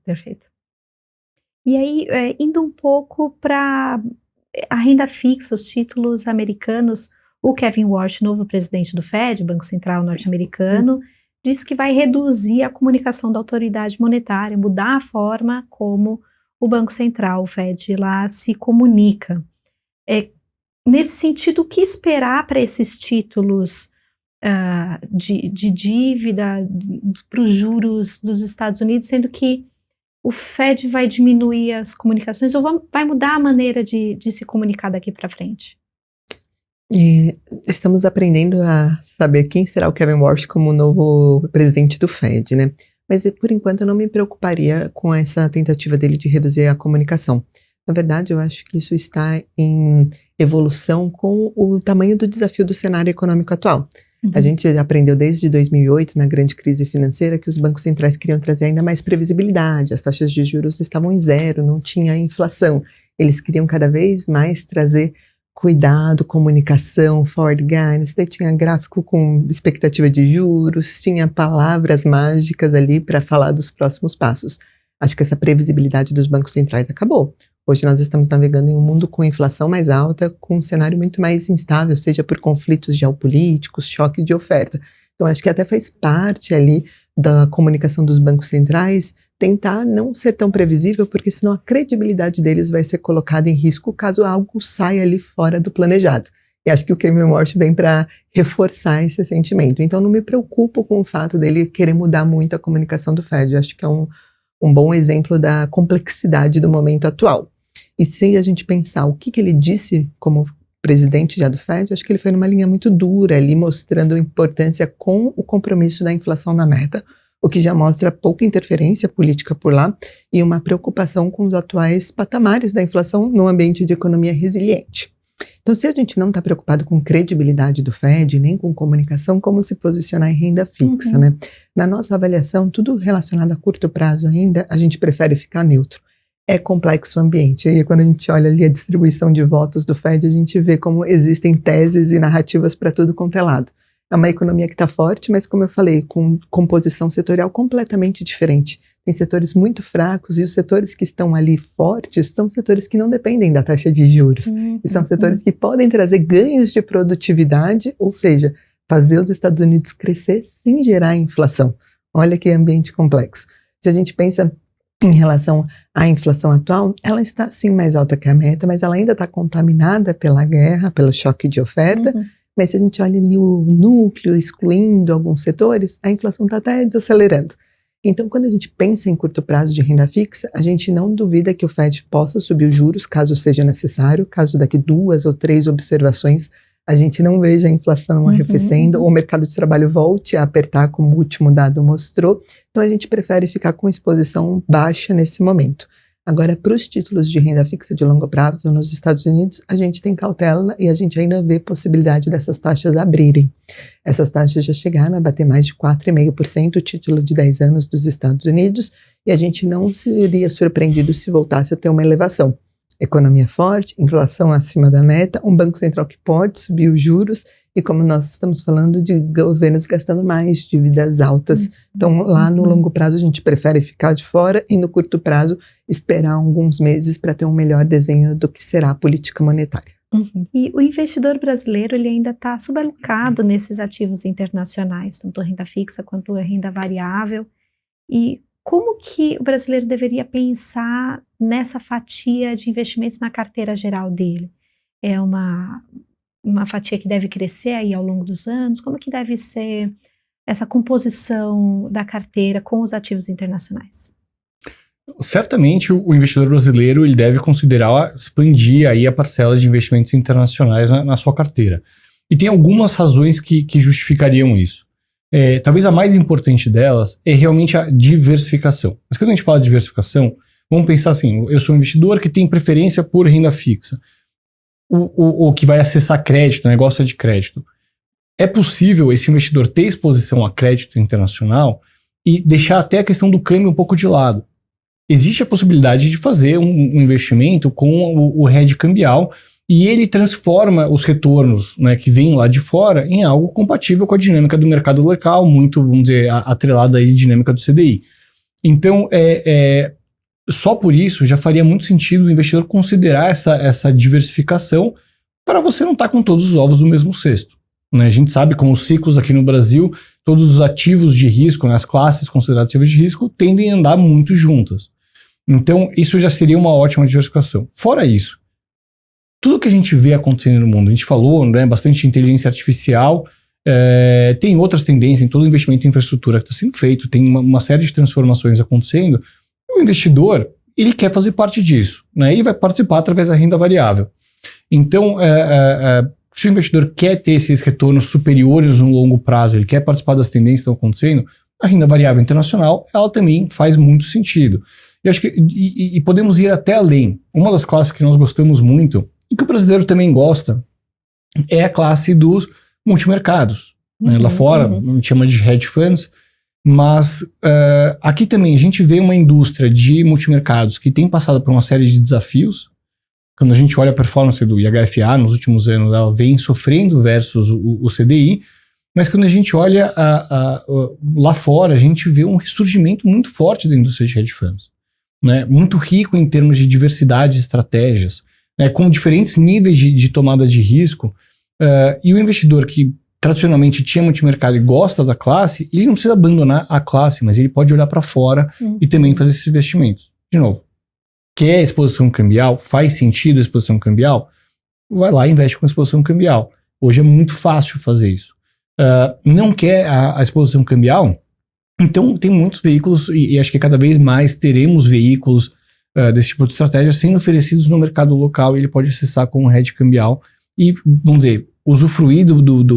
Perfeito. E aí, indo um pouco para a renda fixa, os títulos americanos, o Kevin Warsh, novo presidente do Fed, Banco Central norte-americano, disse que vai reduzir a comunicação da autoridade monetária, mudar a forma como o Banco Central, o Fed, lá se comunica. Nesse sentido, o que esperar para esses títulos de dívida para os juros dos Estados Unidos, sendo que o Fed vai diminuir as comunicações ou vai mudar a maneira de se comunicar daqui para frente? Estamos aprendendo a saber quem será o Kevin Warsh como novo presidente do Fed, né? Mas, por enquanto, eu não me preocuparia com essa tentativa dele de reduzir a comunicação. Na verdade, eu acho que isso está em evolução com o tamanho do desafio do cenário econômico atual. A gente aprendeu desde 2008, na grande crise financeira, que os bancos centrais queriam trazer ainda mais previsibilidade, as taxas de juros estavam em zero, não tinha inflação. Eles queriam cada vez mais trazer cuidado, comunicação, forward guidance, daí tinha gráfico com expectativa de juros, tinha palavras mágicas ali para falar dos próximos passos. Acho que essa previsibilidade dos bancos centrais acabou. Hoje nós estamos navegando em um mundo com inflação mais alta, com um cenário muito mais instável, seja por conflitos geopolíticos, choque de oferta. Então acho que até faz parte ali da comunicação dos bancos centrais tentar não ser tão previsível, porque senão a credibilidade deles vai ser colocada em risco caso algo saia ali fora do planejado. E acho que o Kevin Warsh vem para reforçar esse sentimento. Então não me preocupo com o fato dele querer mudar muito a comunicação do Fed. Acho que é um bom exemplo da complexidade do momento atual. E se a gente pensar o que ele disse como presidente já do Fed, acho que ele foi numa linha muito dura ali, mostrando a importância com o compromisso da inflação na meta, o que já mostra pouca interferência política por lá e uma preocupação com os atuais patamares da inflação no ambiente de economia resiliente. Então, se a gente não está preocupado com credibilidade do Fed, nem com comunicação, como se posicionar em renda fixa, né? Na nossa avaliação, tudo relacionado a curto prazo ainda, a gente prefere ficar neutro. É complexo o ambiente. E aí, quando a gente olha ali a distribuição de votos do Fed, a gente vê como existem teses e narrativas para tudo quanto é lado. É uma economia que está forte, mas como eu falei, com composição setorial completamente diferente. Tem setores muito fracos e os setores que estão ali fortes são setores que não dependem da taxa de juros. E são setores que podem trazer ganhos de produtividade, ou seja, fazer os Estados Unidos crescer sem gerar inflação. Olha que ambiente complexo. Se a gente pensa em relação à inflação atual, ela está sim mais alta que a meta, mas ela ainda está contaminada pela guerra, pelo choque de oferta. Mas se a gente olha ali o núcleo, excluindo alguns setores, a inflação está até desacelerando. Então, quando a gente pensa em curto prazo de renda fixa, a gente não duvida que o Fed possa subir os juros, caso seja necessário, caso daqui 2 ou 3 observações a gente não veja a inflação arrefecendo, ou o mercado de trabalho volte a apertar, como o último dado mostrou. Então, a gente prefere ficar com exposição baixa nesse momento. Agora, para os títulos de renda fixa de longo prazo nos Estados Unidos, a gente tem cautela e a gente ainda vê possibilidade dessas taxas abrirem. Essas taxas já chegaram a bater mais de 4,5% o título de 10 anos dos Estados Unidos, e a gente não seria surpreendido se voltasse a ter uma elevação. Economia forte, inflação acima da meta, um banco central que pode subir os juros, e como nós estamos falando de governos gastando mais, dívidas altas. Então, lá no longo prazo, a gente prefere ficar de fora e no curto prazo, esperar alguns meses para ter um melhor desenho do que será a política monetária. E o investidor brasileiro, ele ainda está subalocado nesses ativos internacionais, tanto a renda fixa quanto a renda variável. E como que o brasileiro deveria pensar nessa fatia de investimentos na carteira geral dele? É uma fatia que deve crescer aí ao longo dos anos? Como que deve ser essa composição da carteira com os ativos internacionais? Certamente o investidor brasileiro ele deve considerar expandir aí a parcela de investimentos internacionais na sua carteira. E tem algumas razões que justificariam isso. Talvez a mais importante delas é realmente a diversificação. Mas quando a gente fala de diversificação, vamos pensar assim, eu sou um investidor que tem preferência por renda fixa. O que vai acessar crédito, negócio de crédito. É possível esse investidor ter exposição a crédito internacional e deixar até a questão do câmbio um pouco de lado. Existe a possibilidade de fazer um investimento com o hedge cambial e ele transforma os retornos, né, que vêm lá de fora em algo compatível com a dinâmica do mercado local, muito, vamos dizer, atrelada aí à dinâmica do CDI. Então, só por isso já faria muito sentido o investidor considerar essa diversificação para você não estar com todos os ovos no mesmo cesto. Né? A gente sabe como os ciclos aqui no Brasil, todos os ativos de risco, né, as classes consideradas ativos de risco, tendem a andar muito juntas. Então, isso já seria uma ótima diversificação. Fora isso, tudo que a gente vê acontecendo no mundo, a gente falou, né, bastante inteligência artificial, tem outras tendências em todo o investimento em infraestrutura que está sendo feito, tem uma série de transformações acontecendo. O investidor, ele quer fazer parte disso, né, e vai participar através da renda variável. Então, se o investidor quer ter esses retornos superiores no longo prazo, ele quer participar das tendências que estão acontecendo, a renda variável internacional, ela também faz muito sentido. Eu acho que, e podemos ir até além. Uma das classes que nós gostamos muito, e que o brasileiro também gosta, é a classe dos multimercados. Né? Lá fora, a gente chama de hedge funds, mas aqui também a gente vê uma indústria de multimercados que tem passado por uma série de desafios. Quando a gente olha a performance do IHFA nos últimos anos, ela vem sofrendo versus o CDI, mas quando a gente olha lá fora, a gente vê um ressurgimento muito forte da indústria de hedge funds, né? Muito rico em termos de diversidade de estratégias, né? Com diferentes níveis de tomada de risco, e o investidor que tradicionalmente tinha multimercado e gosta da classe, ele não precisa abandonar a classe, mas ele pode olhar para fora e também fazer esses investimentos. De novo, quer exposição cambial? Faz sentido a exposição cambial? Vai lá e investe com exposição cambial. Hoje é muito fácil fazer isso. Não quer a exposição cambial? Então tem muitos veículos, e acho que cada vez mais teremos veículos desse tipo de estratégia sendo oferecidos no mercado local, e ele pode acessar com um hedge cambial e, vamos dizer, usufruir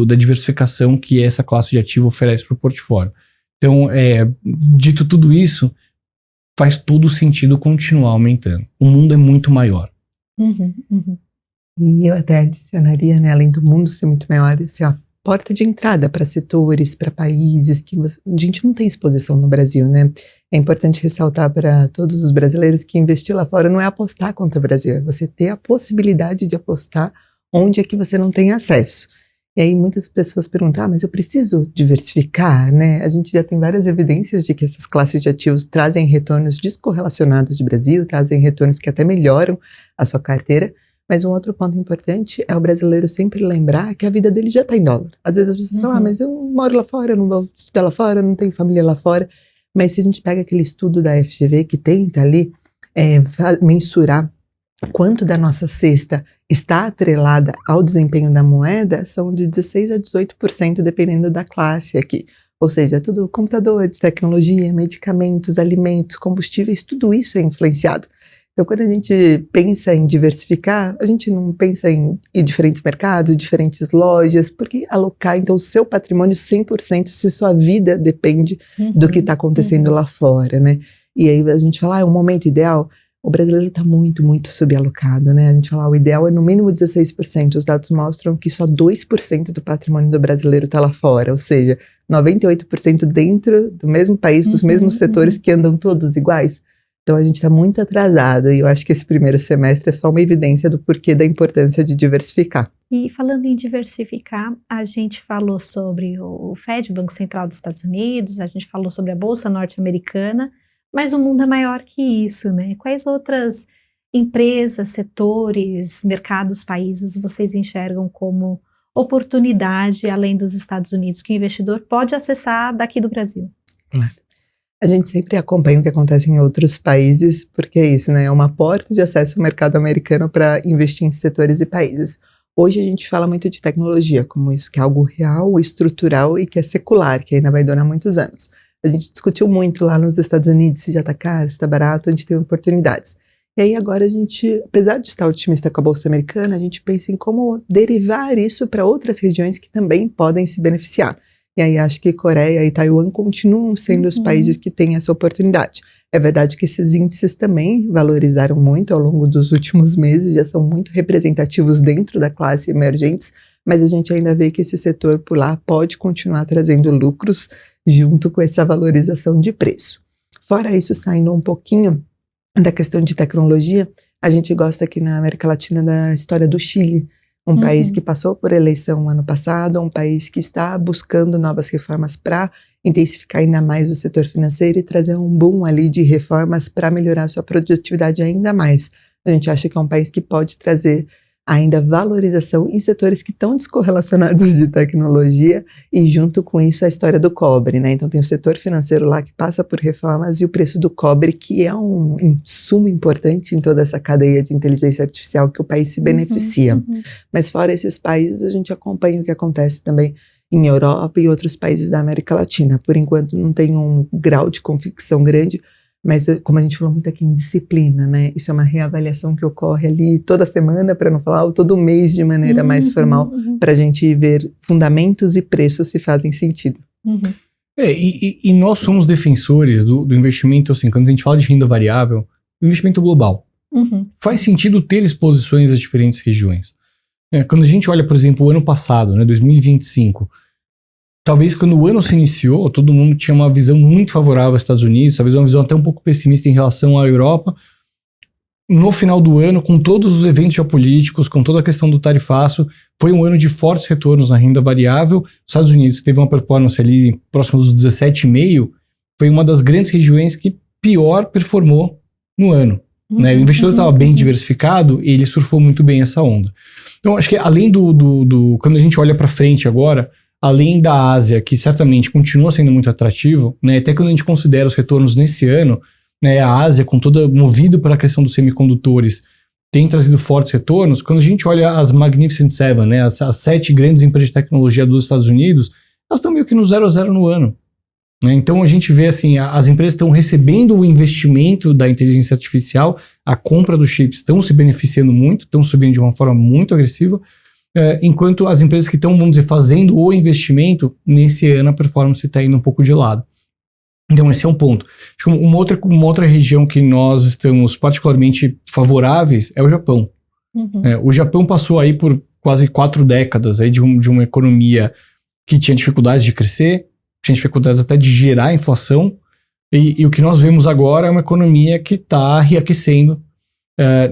da diversificação que essa classe de ativo oferece para o portfólio. Então, dito tudo isso, faz todo sentido continuar aumentando. O mundo é muito maior. E eu até adicionaria, né, além do mundo ser muito maior, assim, a porta de entrada para setores, para países que a gente não tem exposição no Brasil, né? É importante ressaltar para todos os brasileiros que investir lá fora não é apostar contra o Brasil, é você ter a possibilidade de apostar onde é que você não tem acesso. E aí muitas pessoas perguntam, mas eu preciso diversificar, né? A gente já tem várias evidências de que essas classes de ativos trazem retornos descorrelacionados do Brasil, trazem retornos que até melhoram a sua carteira. Mas um outro ponto importante é o brasileiro sempre lembrar que a vida dele já está em dólar. Às vezes as pessoas falam, mas eu moro lá fora, eu não vou estudar lá fora, eu não tenho família lá fora. Mas se a gente pega aquele estudo da FGV que tenta ali mensurar quanto da nossa cesta está atrelada ao desempenho da moeda, são de 16% a 18%, dependendo da classe aqui. Ou seja, tudo computador, tecnologia, medicamentos, alimentos, combustíveis, tudo isso é influenciado. Então, quando a gente pensa em diversificar, a gente não pensa em diferentes mercados, diferentes lojas, porque alocar, então, o seu patrimônio 100% se sua vida depende do que está acontecendo lá fora, né? E aí a gente fala, é um momento ideal. O brasileiro está muito, muito subalocado, né? A gente fala, o ideal é no mínimo 16%. Os dados mostram que só 2% do patrimônio do brasileiro está lá fora, ou seja, 98% dentro do mesmo país, dos mesmos setores que andam todos iguais. Então a gente está muito atrasado, e eu acho que esse primeiro semestre é só uma evidência do porquê da importância de diversificar. E falando em diversificar, a gente falou sobre o Fed, Banco Central dos Estados Unidos, a gente falou sobre a Bolsa Norte-Americana, mas o mundo é maior que isso, né? Quais outras empresas, setores, mercados, países vocês enxergam como oportunidade, além dos Estados Unidos, que o investidor pode acessar daqui do Brasil? Claro. A gente sempre acompanha o que acontece em outros países, porque é isso, né? É uma porta de acesso ao mercado americano para investir em setores e países. Hoje a gente fala muito de tecnologia, como isso que é algo real, estrutural e que é secular, que ainda vai durar muitos anos. A gente discutiu muito lá nos Estados Unidos se já está caro, se está barato, a gente tem oportunidades. E aí agora a gente, apesar de estar otimista com a Bolsa Americana, a gente pensa em como derivar isso para outras regiões que também podem se beneficiar. E aí acho que Coreia e Taiwan continuam sendo os países que têm essa oportunidade. É verdade que esses índices também valorizaram muito ao longo dos últimos meses, já são muito representativos dentro da classe emergentes, mas a gente ainda vê que esse setor por lá pode continuar trazendo lucros junto com essa valorização de preço. Fora isso, saindo um pouquinho da questão de tecnologia, a gente gosta aqui na América Latina da história do Chile, um país que passou por eleição ano passado, um país que está buscando novas reformas para intensificar ainda mais o setor financeiro e trazer um boom ali de reformas para melhorar sua produtividade ainda mais. A gente acha que é um país que pode trazer ainda valorização em setores que estão descorrelacionados de tecnologia e junto com isso a história do cobre, né? Então tem o setor financeiro lá que passa por reformas e o preço do cobre, que é um insumo importante em toda essa cadeia de inteligência artificial que o país se beneficia. Mas fora esses países, a gente acompanha o que acontece também em Europa e outros países da América Latina. Por enquanto não tem um grau de convicção grande, mas como a gente falou muito aqui em disciplina, né? Isso é uma reavaliação que ocorre ali toda semana, para não falar, ou todo mês de maneira mais formal, para a gente ver fundamentos e preços se fazem sentido. E nós somos defensores do investimento, assim, quando a gente fala de renda variável, o investimento global. Faz sentido ter exposições às diferentes regiões. Quando a gente olha, por exemplo, o ano passado, né, 2025, talvez quando o ano se iniciou, todo mundo tinha uma visão muito favorável aos Estados Unidos, talvez uma visão até um pouco pessimista em relação à Europa. no final do ano, com todos os eventos geopolíticos, com toda a questão do tarifaço, foi um ano de fortes retornos na renda variável. Os Estados Unidos teve uma performance ali próximo dos 17,5%, foi uma das grandes regiões que pior performou no ano. Né? O investidor estava bem diversificado e ele surfou muito bem essa onda. Então, acho que além quando a gente olha para frente agora, além da Ásia, que certamente continua sendo muito atrativo, né? Até quando a gente considera os retornos nesse ano, né, a Ásia, movido pela questão dos semicondutores, tem trazido fortes retornos. Quando a gente olha as Magnificent Seven, né, as 7 grandes empresas de tecnologia dos Estados Unidos, elas estão meio que no 0 a 0 no ano. Né? Então a gente vê assim, as empresas estão recebendo o investimento da inteligência artificial, a compra dos chips estão se beneficiando muito, estão subindo de uma forma muito agressiva, enquanto as empresas que estão, vamos dizer, fazendo o investimento, nesse ano a performance está indo um pouco de lado. Então esse é um ponto. Acho que uma outra região que nós estamos particularmente favoráveis é o Japão. O Japão passou aí por quase 4 décadas aí de uma economia que tinha dificuldades de crescer, tinha dificuldades até de gerar inflação, e o que nós vemos agora é uma economia que está reaquecendo.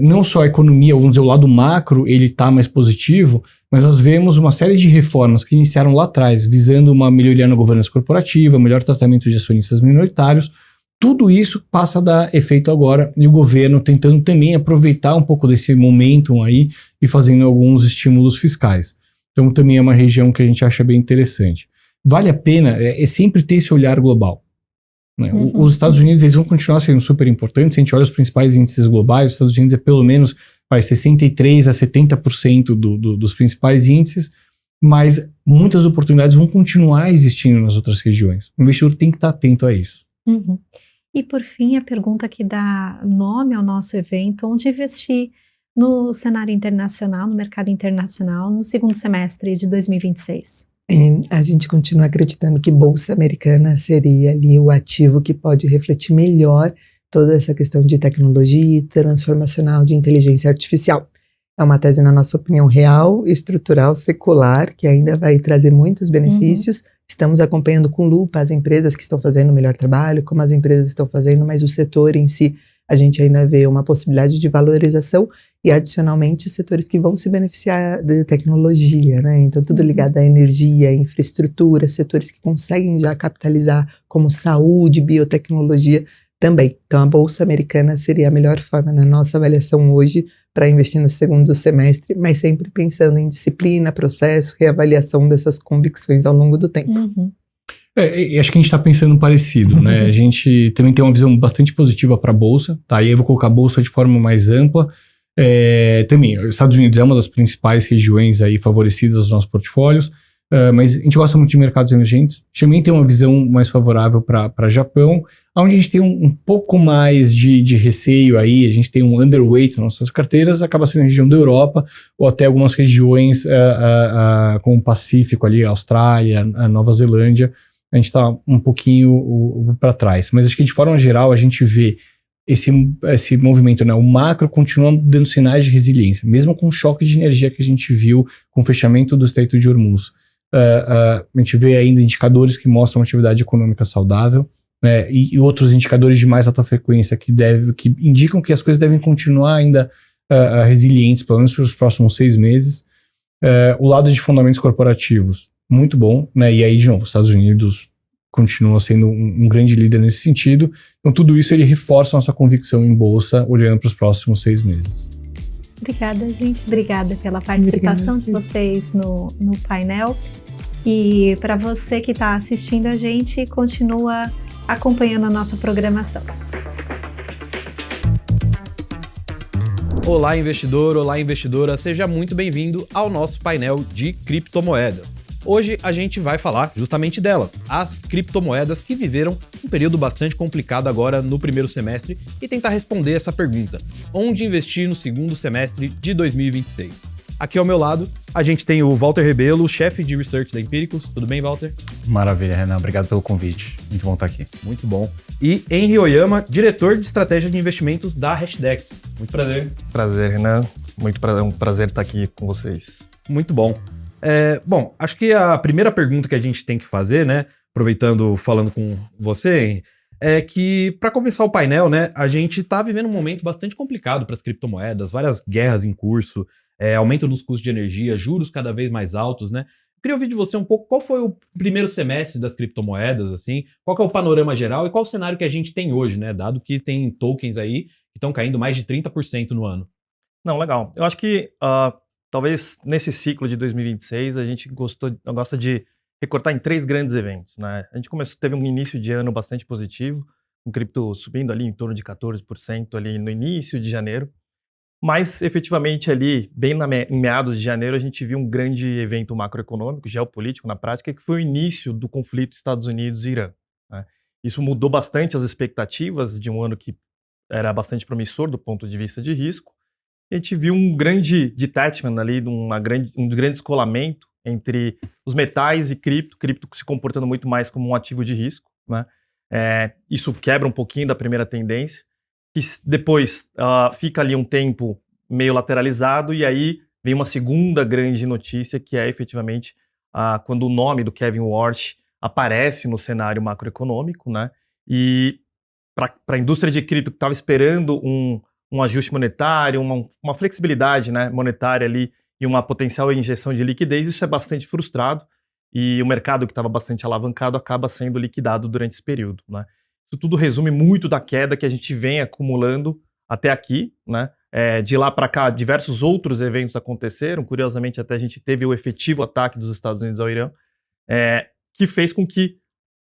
Não só a economia, vamos dizer, o lado macro, ele está mais positivo, mas nós vemos uma série de reformas que iniciaram lá atrás, visando uma melhoria na governança corporativa, melhor tratamento de acionistas minoritários. Tudo isso passa a dar efeito agora, e o governo tentando também aproveitar um pouco desse momentum aí e fazendo alguns estímulos fiscais. Então também é uma região que a gente acha bem interessante. Vale a pena sempre ter esse olhar global. Né? Os Estados Unidos, eles vão continuar sendo super importantes. Se a gente olha os principais índices globais, os Estados Unidos é pelo menos 63% a 70% dos principais índices, mas muitas oportunidades vão continuar existindo nas outras regiões. O investidor tem que estar atento a isso. E por fim, a pergunta que dá nome ao nosso evento: onde investir no cenário internacional, no mercado internacional, no segundo semestre de 2026? A gente continua acreditando que Bolsa Americana seria ali o ativo que pode refletir melhor toda essa questão de tecnologia e transformacional de inteligência artificial. É uma tese, na nossa opinião, real, estrutural, secular, que ainda vai trazer muitos benefícios. Estamos acompanhando com lupa as empresas que estão fazendo o melhor trabalho, como as empresas estão fazendo, mas o setor em si, a gente ainda vê uma possibilidade de valorização e, adicionalmente, setores que vão se beneficiar da tecnologia, né? Então, tudo ligado à energia, infraestrutura, setores que conseguem já capitalizar, como saúde, biotecnologia também. Então, a Bolsa Americana seria a melhor forma, na nossa avaliação hoje, para investir no segundo semestre, mas sempre pensando em disciplina, processo, reavaliação dessas convicções ao longo do tempo. Acho que a gente está pensando parecido, né? A gente também tem uma visão bastante positiva para a Bolsa, tá? E aí eu vou colocar a Bolsa de forma mais ampla. Também, os Estados Unidos é uma das principais regiões aí favorecidas dos nossos portfólios, mas a gente gosta muito de mercados emergentes. A gente também tem uma visão mais favorável para Japão, onde a gente tem um pouco mais de receio aí, a gente tem um underweight nas nossas carteiras, acaba sendo a região da Europa, ou até algumas regiões como o Pacífico ali, Austrália, a Nova Zelândia. A gente está um pouquinho para trás. Mas acho que de forma geral a gente vê esse movimento, né? O macro continua dando sinais de resiliência, mesmo com o choque de energia que a gente viu com o fechamento do Estreito de Hormuz. A gente vê ainda indicadores que mostram uma atividade econômica saudável, né? E outros indicadores de mais alta frequência que indicam que as coisas devem continuar ainda resilientes, pelo menos pelos próximos 6 meses. O lado de fundamentos corporativos, muito bom, né? E aí, de novo, os Estados Unidos continua sendo um grande líder nesse sentido. Então, tudo isso ele reforça a nossa convicção em Bolsa, olhando para os próximos 6 meses. Obrigada, gente. Obrigada pela participação de vocês no painel. E para você que está assistindo a gente, continua acompanhando a nossa programação. Olá, investidor! Olá, investidora! Seja muito bem-vindo ao nosso painel de criptomoedas. Hoje a gente vai falar justamente delas, as criptomoedas que viveram um período bastante complicado agora no primeiro semestre e tentar responder essa pergunta: onde investir no segundo semestre de 2026? Aqui ao meu lado, a gente tem o Walter Rebelo, chefe de research da Empíricos. Tudo bem, Walter? Maravilha, Renan. Obrigado pelo convite. Muito bom estar aqui. Muito bom. E Henry Oyama, diretor de estratégia de investimentos da Hashdex. Muito prazer. Prazer, Renan. Um prazer estar aqui com vocês. Muito bom. Bom, acho que a primeira pergunta que a gente tem que fazer, né, falando com você, é que, para começar o painel, né, a gente está vivendo um momento bastante complicado para as criptomoedas, várias guerras em curso, aumento nos custos de energia, juros cada vez mais altos, né? Eu queria ouvir de você um pouco qual foi o primeiro semestre das criptomoedas, assim, qual que é o panorama geral e qual o cenário que a gente tem hoje, né? Dado que tem tokens aí que estão caindo mais de 30% no ano. Não, legal. Eu acho que talvez nesse ciclo de 2026 a gente gosta de recortar em 3 grandes eventos, né? A gente teve um início de ano bastante positivo, com cripto subindo ali em torno de 14% ali no início de janeiro. Mas, efetivamente, ali, bem em meados de janeiro, a gente viu um grande evento macroeconômico, geopolítico na prática, que foi o início do conflito Estados Unidos e Irã, né? Isso mudou bastante as expectativas de um ano que era bastante promissor do ponto de vista de risco. E a gente viu um grande detachment ali, um grande descolamento entre os metais e cripto se comportando muito mais como um ativo de risco, né? Isso quebra um pouquinho da primeira tendência, que depois fica ali um tempo meio lateralizado, e aí vem uma segunda grande notícia, que é efetivamente quando o nome do Kevin Warsh aparece no cenário macroeconômico, né? E para a indústria de cripto que estava esperando um ajuste monetário, uma flexibilidade, né, monetária ali e uma potencial injeção de liquidez, isso é bastante frustrado, e o mercado que estava bastante alavancado acaba sendo liquidado durante esse período, né? Isso tudo resume muito da queda que a gente vem acumulando até aqui, né? De lá para cá, diversos outros eventos aconteceram. Curiosamente, até a gente teve o efetivo ataque dos Estados Unidos ao Irã, que fez com que,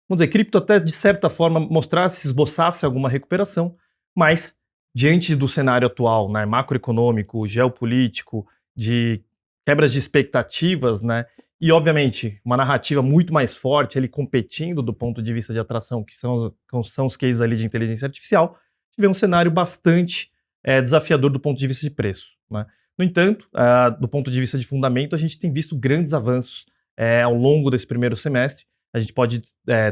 vamos dizer, cripto até de certa forma esboçasse alguma recuperação, mas diante do cenário atual, né, macroeconômico, geopolítico, de quebras de expectativas, né, e, obviamente, uma narrativa muito mais forte, ele competindo do ponto de vista de atração, que são os cases ali de inteligência artificial, tivemos um cenário bastante desafiador do ponto de vista de preço, né? No entanto, do ponto de vista de fundamento, a gente tem visto grandes avanços ao longo desse primeiro semestre. A gente pode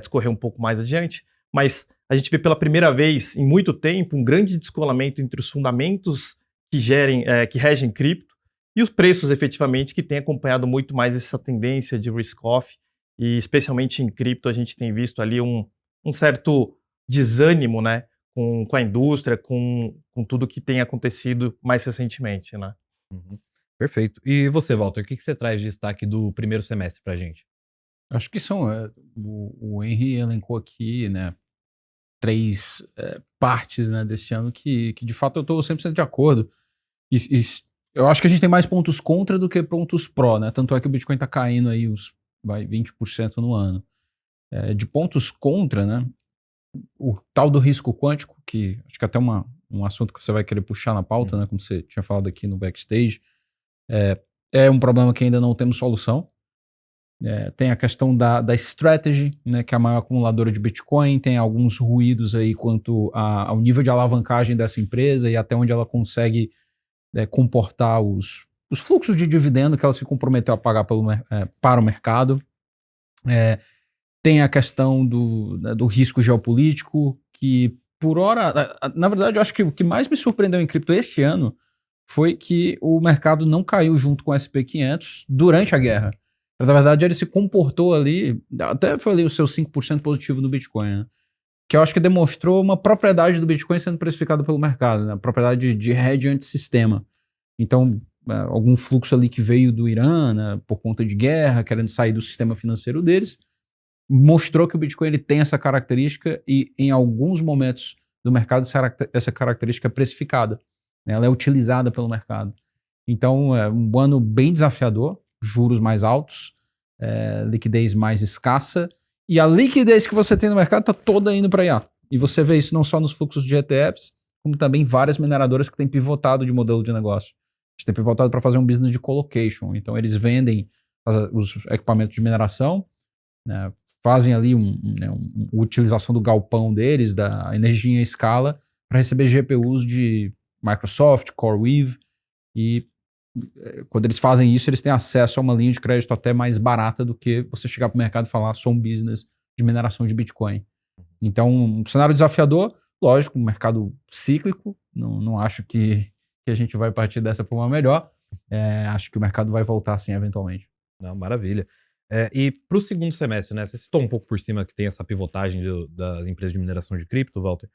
discorrer um pouco mais adiante, mas a gente vê pela primeira vez em muito tempo um grande descolamento entre os fundamentos que regem cripto e os preços, efetivamente, que têm acompanhado muito mais essa tendência de risk-off, e especialmente em cripto a gente tem visto ali um certo desânimo, né, com a indústria, com tudo que tem acontecido mais recentemente, né? Uhum. Perfeito. E você, Walter, o que você traz de destaque do primeiro semestre para a gente? Acho que são, o Henry elencou aqui, né, 3 partes, né, desse ano que de fato eu estou 100% de acordo. Eu acho que a gente tem mais pontos contra do que pontos pró, né? Tanto é que o Bitcoin está caindo aí uns 20% no ano. De pontos contra, né? O tal do risco quântico, que acho que até um assunto que você vai querer puxar na pauta, né? Como você tinha falado aqui no backstage, é um problema que ainda não temos solução. Tem a questão da strategy, né? Que é a maior acumuladora de Bitcoin, tem alguns ruídos aí quanto ao nível de alavancagem dessa empresa e até onde ela consegue comportar os fluxos de dividendo que ela se comprometeu a pagar para o mercado. Tem a questão do risco geopolítico, que por hora, na verdade, eu acho que o que mais me surpreendeu em cripto este ano foi que o mercado não caiu junto com o S&P 500 durante a guerra. Na verdade, ele se comportou ali, até foi ali o seu 5% positivo no Bitcoin, né? Que eu acho que demonstrou uma propriedade do Bitcoin sendo precificada pelo mercado, né? A propriedade de hedge antissistema. Então, algum fluxo ali que veio do Irã, né, por conta de guerra, querendo sair do sistema financeiro deles, mostrou que o Bitcoin ele tem essa característica e em alguns momentos do mercado essa característica é precificada, né? Ela é utilizada pelo mercado. Então, é um ano bem desafiador, juros mais altos, liquidez mais escassa, e a liquidez que você tem no mercado está toda indo para IA. E você vê isso não só nos fluxos de ETFs, como também várias mineradoras que têm pivotado de modelo de negócio. Eles têm pivotado para fazer um business de colocation. Então, eles vendem os equipamentos de mineração, né, fazem ali uma utilização do galpão deles, da energia em escala, para receber GPUs de Microsoft, CoreWeave, e quando eles fazem isso, eles têm acesso a uma linha de crédito até mais barata do que você chegar para o mercado e falar, sou um business de mineração de Bitcoin. Então, um cenário desafiador, lógico, um mercado cíclico, não acho que a gente vai partir dessa para uma melhor, acho que o mercado vai voltar assim eventualmente. Não, maravilha. E para o segundo semestre, né? Você citou um pouco por cima que tem essa pivotagem das empresas de mineração de cripto, Walter.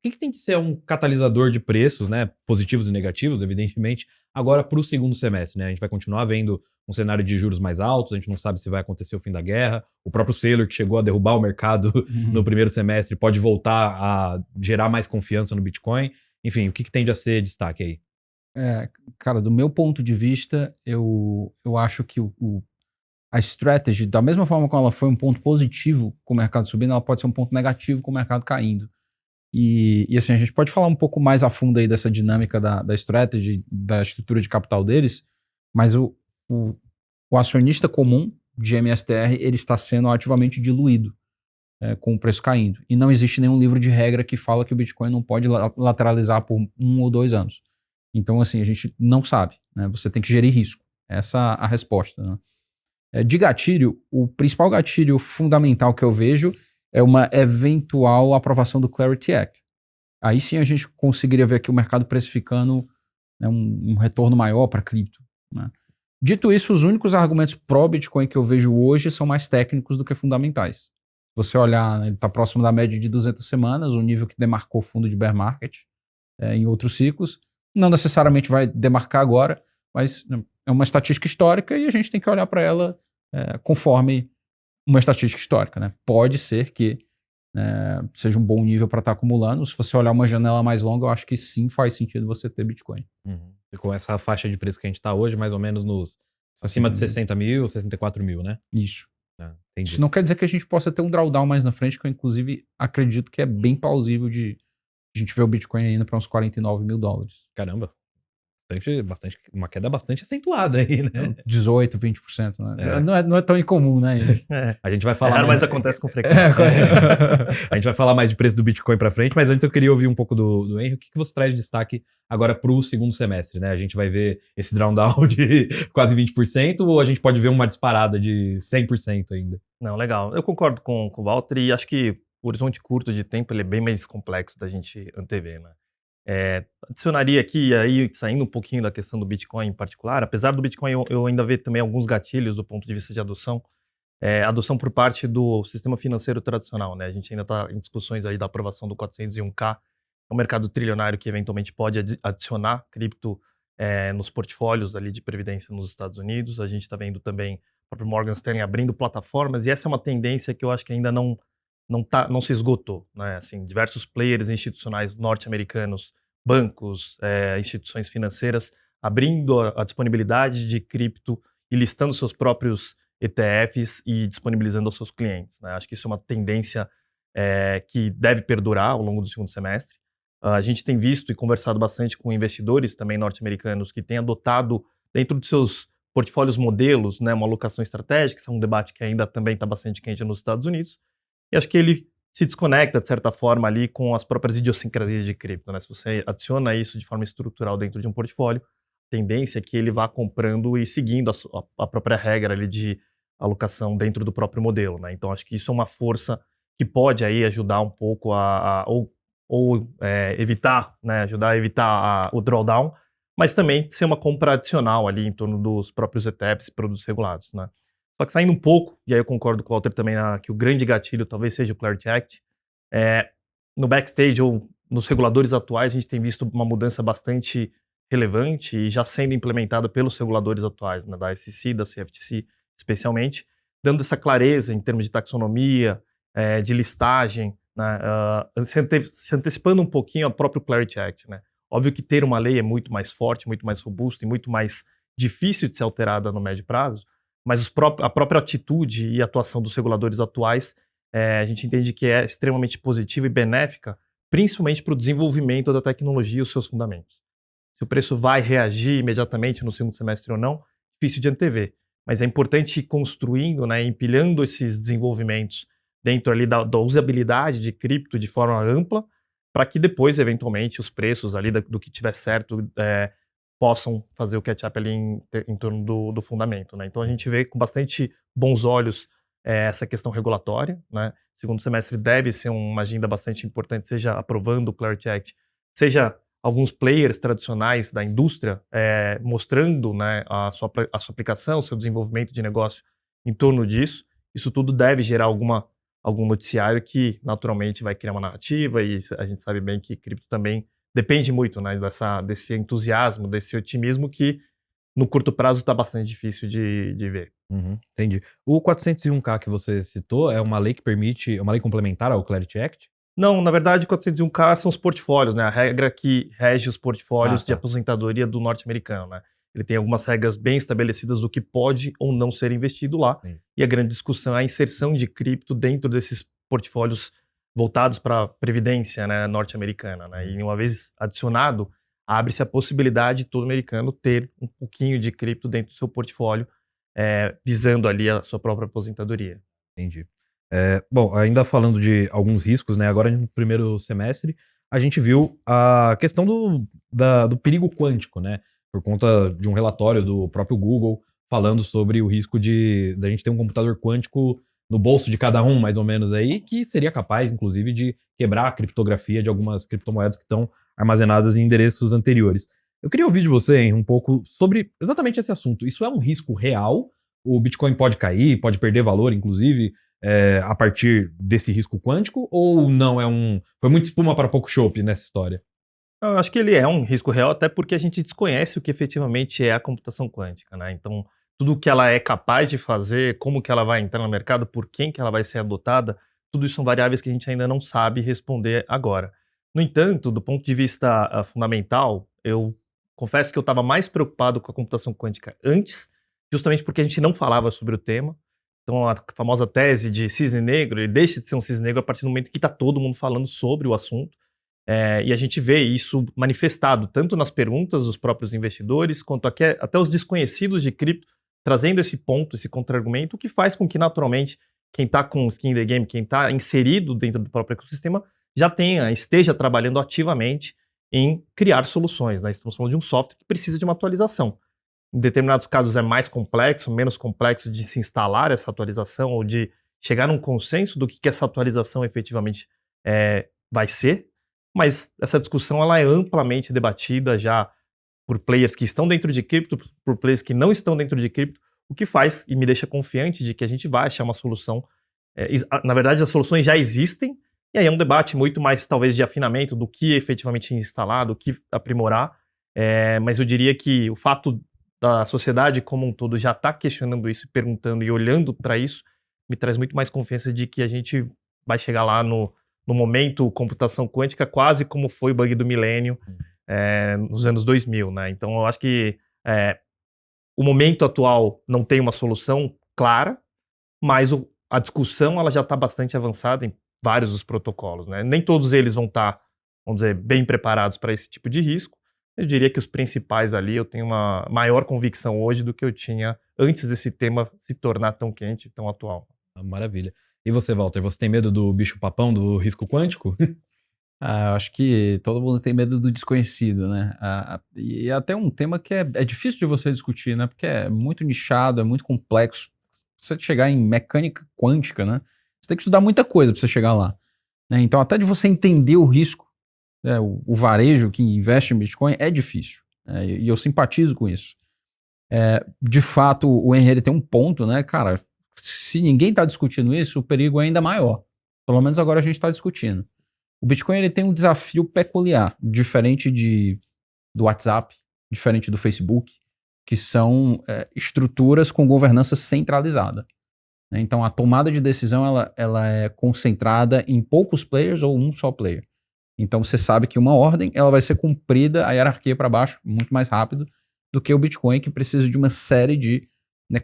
O que tem que ser um catalisador de preços, né? Positivos e negativos, evidentemente, agora para o segundo semestre, né? A gente vai continuar vendo um cenário de juros mais altos, a gente não sabe se vai acontecer o fim da guerra. O próprio Saylor, que chegou a derrubar o mercado no primeiro semestre, pode voltar a gerar mais confiança no Bitcoin. Enfim, o que tem de ser destaque aí? Cara, do meu ponto de vista, eu acho que a strategy, da mesma forma como ela foi um ponto positivo com o mercado subindo, ela pode ser um ponto negativo com o mercado caindo. E assim, a gente pode falar um pouco mais a fundo aí dessa dinâmica da strategy, da estrutura de capital deles, mas o acionista comum de MSTR, ele está sendo ativamente diluído com o preço caindo. E não existe nenhum livro de regra que fala que o Bitcoin não pode lateralizar por 1 ou 2 anos. Então, assim, a gente não sabe, né? Você tem que gerir risco. Essa é a resposta, né? De gatilho, o principal gatilho fundamental que eu vejo é uma eventual aprovação do Clarity Act. Aí sim a gente conseguiria ver aqui o mercado precificando, né, um retorno maior para cripto, né? Dito isso, os únicos argumentos pró-Bitcoin que eu vejo hoje são mais técnicos do que fundamentais. Se você olhar, ele está próximo da média de 200 semanas, o nível que demarcou o fundo de bear market em outros ciclos. Não necessariamente vai demarcar agora, mas é uma estatística histórica e a gente tem que olhar para ela conforme uma estatística histórica, né? Pode ser que seja um bom nível para estar acumulando. Se você olhar uma janela mais longa, eu acho que sim faz sentido você ter Bitcoin. E com essa faixa de preço que a gente está hoje, mais ou menos acima de 60 mil, 64 mil, né? Isso. Isso não quer dizer que a gente possa ter um drawdown mais na frente, que eu inclusive acredito que é bem plausível de a gente ver o Bitcoin indo para uns 49 mil dólares. Caramba. Uma queda bastante acentuada aí, né? 18, 20%, né? Não é tão incomum, né? A gente vai falar mas acontece com frequência. A gente vai falar mais de preço do Bitcoin pra frente, mas antes eu queria ouvir um pouco do Henry. O que você traz de destaque agora pro segundo semestre, né? A gente vai ver esse drawdown de quase 20% ou a gente pode ver uma disparada de 100% ainda? Não, legal. Eu concordo com o Walter e acho que o horizonte curto de tempo ele é bem mais complexo da gente antever, né? Adicionaria aqui, aí saindo um pouquinho da questão do Bitcoin em particular, apesar do Bitcoin eu ainda ver também alguns gatilhos do ponto de vista de adoção, adoção por parte do sistema financeiro tradicional, né? A gente ainda está em discussões aí da aprovação do 401k, é um mercado trilionário que eventualmente pode adicionar cripto nos portfólios ali de previdência nos Estados Unidos. A gente está vendo também o próprio Morgan Stanley abrindo plataformas e essa é uma tendência que eu acho que ainda não se esgotou, né? Assim, diversos players institucionais norte-americanos, bancos, instituições financeiras, abrindo a disponibilidade de cripto e listando seus próprios ETFs e disponibilizando aos seus clientes, né? Acho que isso é uma tendência que deve perdurar ao longo do segundo semestre. A gente tem visto e conversado bastante com investidores também norte-americanos que têm adotado dentro de seus portfólios modelos, né, uma alocação estratégica. Isso é um debate que ainda também está bastante quente nos Estados Unidos. E acho que ele se desconecta, de certa forma, ali com as próprias idiosincrasias de cripto, né? Se você adiciona isso de forma estrutural dentro de um portfólio, a tendência é que ele vá comprando e seguindo a própria regra ali de alocação dentro do próprio modelo, né? Então, acho que isso é uma força que pode aí ajudar um pouco evitar, né? Ajudar a evitar o drawdown, mas também ser uma compra adicional ali em torno dos próprios ETFs e produtos regulados, né? Só que saindo um pouco, e aí eu concordo com o Walter também que o grande gatilho talvez seja o Clarity Act, no backstage ou nos reguladores atuais a gente tem visto uma mudança bastante relevante e já sendo implementada pelos reguladores atuais, né, da SEC, da CFTC especialmente, dando essa clareza em termos de taxonomia, de listagem, né, se antecipando um pouquinho ao próprio Clarity Act, né? Óbvio que ter uma lei é muito mais forte, muito mais robusta e muito mais difícil de ser alterada no médio prazo, mas a própria atitude e atuação dos reguladores atuais, a gente entende que é extremamente positiva e benéfica, principalmente para o desenvolvimento da tecnologia e os seus fundamentos. Se o preço vai reagir imediatamente no segundo semestre ou não, difícil de antever. Mas é importante ir construindo, né, empilhando esses desenvolvimentos dentro ali da usabilidade de cripto de forma ampla, para que depois, eventualmente, os preços ali do que tiver certo possam fazer o catch-up ali em torno do fundamento, né? Então a gente vê com bastante bons olhos essa questão regulatória, né? Segundo semestre deve ser uma agenda bastante importante, seja aprovando o Clarity Act, seja alguns players tradicionais da indústria mostrando, né, a sua aplicação, o seu desenvolvimento de negócio em torno disso, isso tudo deve gerar algum noticiário que naturalmente vai criar uma narrativa, e a gente sabe bem que cripto também depende muito, né, desse entusiasmo, desse otimismo que no curto prazo está bastante difícil de ver. Entendi. O 401k que você citou é uma lei que permite, é uma lei complementar ao Clarity Act? Não, na verdade, 401k são os portfólios, né? A regra que rege os portfólios de aposentadoria do norte-americano, né? Ele tem algumas regras bem estabelecidas do que pode ou não ser investido lá. Sim. E a grande discussão é a inserção de cripto dentro desses portfólios voltados para a previdência, né, norte-americana, né? E uma vez adicionado, abre-se a possibilidade de todo americano ter um pouquinho de cripto dentro do seu portfólio, visando ali a sua própria aposentadoria. Entendi. Bom, ainda falando de alguns riscos, né? Agora no primeiro semestre, a gente viu a questão do perigo quântico, né? Por conta de um relatório do próprio Google falando sobre o risco da gente ter um computador quântico no bolso de cada um, mais ou menos aí, que seria capaz, inclusive, de quebrar a criptografia de algumas criptomoedas que estão armazenadas em endereços anteriores. Eu queria ouvir de você, hein, um pouco sobre exatamente esse assunto. Isso é um risco real? O Bitcoin pode cair, pode perder valor, inclusive, a partir desse risco quântico? Ou não foi muito espuma para pouco chope nessa história? Eu acho que ele é um risco real, até porque a gente desconhece o que efetivamente é a computação quântica, né? Então, tudo que ela é capaz de fazer, como que ela vai entrar no mercado, por quem que ela vai ser adotada, tudo isso são variáveis que a gente ainda não sabe responder agora. No entanto, do ponto de vista fundamental, eu confesso que eu estava mais preocupado com a computação quântica antes, justamente porque a gente não falava sobre o tema. Então, a famosa tese de cisne negro, ele deixa de ser um cisne negro a partir do momento que está todo mundo falando sobre o assunto. E a gente vê isso manifestado tanto nas perguntas dos próprios investidores, quanto até os desconhecidos de cripto, trazendo esse ponto, esse contra-argumento, o que faz com que, naturalmente, quem está com skin in the game, quem está inserido dentro do próprio ecossistema, esteja trabalhando ativamente em criar soluções, né? Estamos falando de um software que precisa de uma atualização. Em determinados casos é mais complexo, menos complexo de se instalar essa atualização ou de chegar num consenso do que essa atualização efetivamente vai ser, mas essa discussão ela é amplamente debatida já por players que estão dentro de cripto, por players que não estão dentro de cripto, o que faz e me deixa confiante de que a gente vai achar uma solução. Na verdade, as soluções já existem, e aí é um debate muito mais, talvez, de afinamento do que efetivamente instalar, do que aprimorar, mas eu diria que o fato da sociedade como um todo já está questionando isso, perguntando e olhando para isso, me traz muito mais confiança de que a gente vai chegar lá no momento computação quântica quase como foi o bug do milênio nos anos 2000, né? Então eu acho que o momento atual não tem uma solução clara, mas a discussão ela já está bastante avançada em vários dos protocolos, né? Nem todos eles vão estar, vamos dizer, bem preparados para esse tipo de risco. Eu diria que os principais ali eu tenho uma maior convicção hoje do que eu tinha antes desse tema se tornar tão quente, tão atual. Maravilha. E você, Walter, você tem medo do bicho-papão, do risco quântico? Eu acho que todo mundo tem medo do desconhecido, né? E é até um tema que é difícil de você discutir, né? Porque é muito nichado, é muito complexo. Você chegar em mecânica quântica, né? Você tem que estudar muita coisa para você chegar lá, né? Então, até de você entender o risco, né? O varejo que investe em Bitcoin é difícil, né? E eu simpatizo com isso. De fato, o Henry tem um ponto, né? Cara, se ninguém está discutindo isso, o perigo é ainda maior. Pelo menos agora a gente está discutindo. O Bitcoin ele tem um desafio peculiar, diferente do WhatsApp, diferente do Facebook, que são estruturas com governança centralizada. Né? Então a tomada de decisão ela é concentrada em poucos players ou um só player. Então você sabe que uma ordem ela vai ser cumprida, a hierarquia para baixo, muito mais rápido do que o Bitcoin, que precisa de uma série de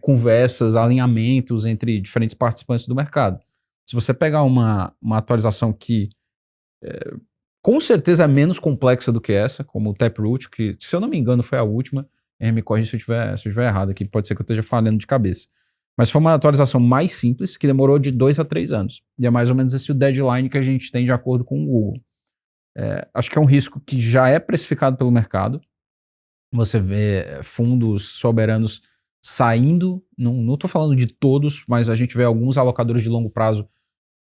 conversas, alinhamentos entre diferentes participantes do mercado. Se você pegar uma atualização que com certeza é menos complexa do que essa, como o Taproot, que, se eu não me engano, foi a última. Me corrija se eu estiver errado aqui, pode ser que eu esteja falando de cabeça. Mas foi uma atualização mais simples, que demorou de 2 a 3 anos. E é mais ou menos esse o deadline que a gente tem de acordo com o Google. Acho que é um risco que já é precificado pelo mercado. Você vê fundos soberanos saindo, não estou falando de todos, mas a gente vê alguns alocadores de longo prazo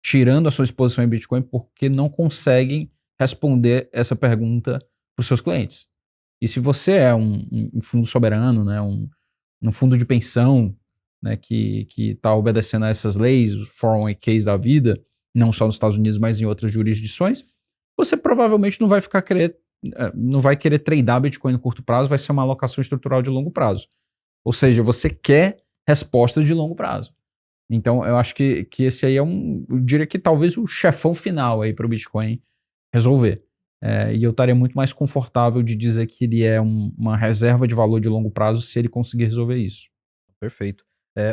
tirando a sua exposição em Bitcoin porque não conseguem responder essa pergunta para os seus clientes. E se você é um fundo soberano, né, um fundo de pensão né, que está obedecendo a essas leis, os 401ks da vida, não só nos Estados Unidos, mas em outras jurisdições, você provavelmente não vai querer tradear Bitcoin no curto prazo, vai ser uma alocação estrutural de longo prazo. Ou seja, você quer respostas de longo prazo. Então, eu acho que esse aí eu diria que talvez o chefão final aí para o Bitcoin resolver. E eu estaria muito mais confortável de dizer que ele é uma reserva de valor de longo prazo se ele conseguir resolver isso. Perfeito.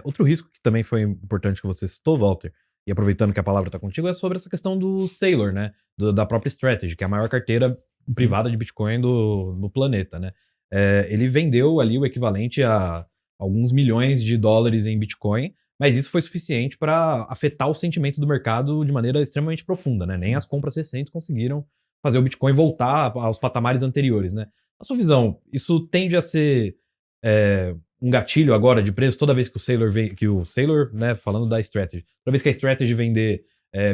Outro risco que também foi importante que você citou, Walter, e aproveitando que a palavra está contigo, é sobre essa questão do Sailor, né? Da própria Strategy, que é a maior carteira privada de Bitcoin no planeta, né? Ele vendeu ali o equivalente a alguns milhões de dólares em Bitcoin, mas isso foi suficiente para afetar o sentimento do mercado de maneira extremamente profunda, né? Nem as compras recentes conseguiram fazer o Bitcoin voltar aos patamares anteriores, né? Na sua visão, isso tende a ser um gatilho agora de preço toda vez que o Sailor, né, falando da Strategy, toda vez que a Strategy vender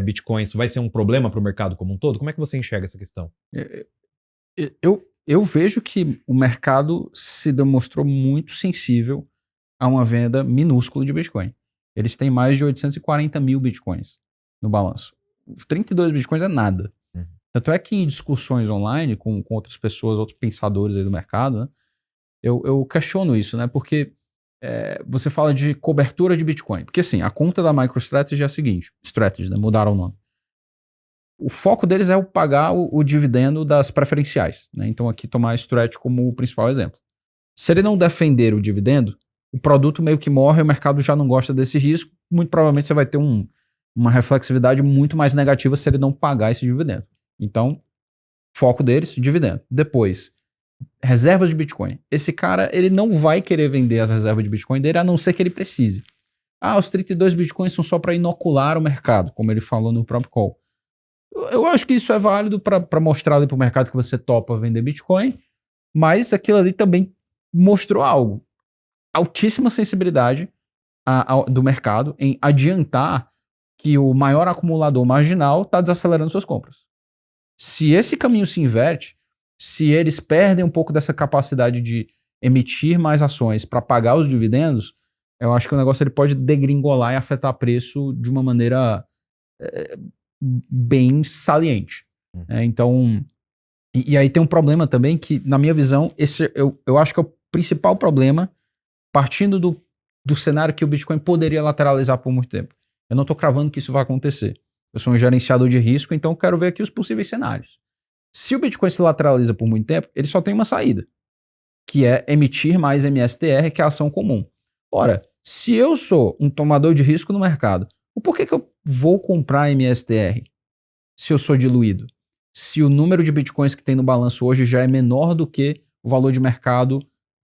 Bitcoin, isso vai ser um problema para o mercado como um todo? Como é que você enxerga essa questão? Eu vejo que o mercado se demonstrou muito sensível a uma venda minúscula de Bitcoin. Eles têm mais de 840 mil Bitcoins no balanço. Os 32 Bitcoins é nada. Tanto é que em discussões online com outras pessoas, outros pensadores aí do mercado, né, eu questiono isso, né? Porque você fala de cobertura de Bitcoin. Porque assim, a conta da MicroStrategy é a seguinte, Strategy, né? Mudaram o nome. O foco deles é pagar o dividendo das preferenciais, né? Então aqui tomar a Strategy como o principal exemplo. Se ele não defender o dividendo, o produto meio que morre, o mercado já não gosta desse risco, muito provavelmente você vai ter uma reflexividade muito mais negativa se ele não pagar esse dividendo. Então, foco deles, dividendo. Depois, reservas de Bitcoin. Esse cara, ele não vai querer vender as reservas de Bitcoin dele, a não ser que ele precise. Os 32 Bitcoins são só para inocular o mercado, como ele falou no próprio call. Eu acho que isso é válido para mostrar ali para o mercado que você topa vender Bitcoin, mas aquilo ali também mostrou algo. Altíssima sensibilidade do mercado em adiantar que o maior acumulador marginal está desacelerando suas compras. Se esse caminho se inverte, se eles perdem um pouco dessa capacidade de emitir mais ações para pagar os dividendos, eu acho que o negócio ele pode degringolar e afetar preço de uma maneira bem saliente. Então, e aí tem um problema também que, na minha visão, eu acho que é o principal problema, partindo do cenário que o Bitcoin poderia lateralizar por muito tempo. Eu não estou cravando que isso vai acontecer. Eu sou um gerenciador de risco, então eu quero ver aqui os possíveis cenários. Se o Bitcoin se lateraliza por muito tempo, ele só tem uma saída, que é emitir mais MSTR, que é a ação comum. Ora, se eu sou um tomador de risco no mercado, por que eu vou comprar MSTR se eu sou diluído? Se o número de Bitcoins que tem no balanço hoje já é menor do que o valor de mercado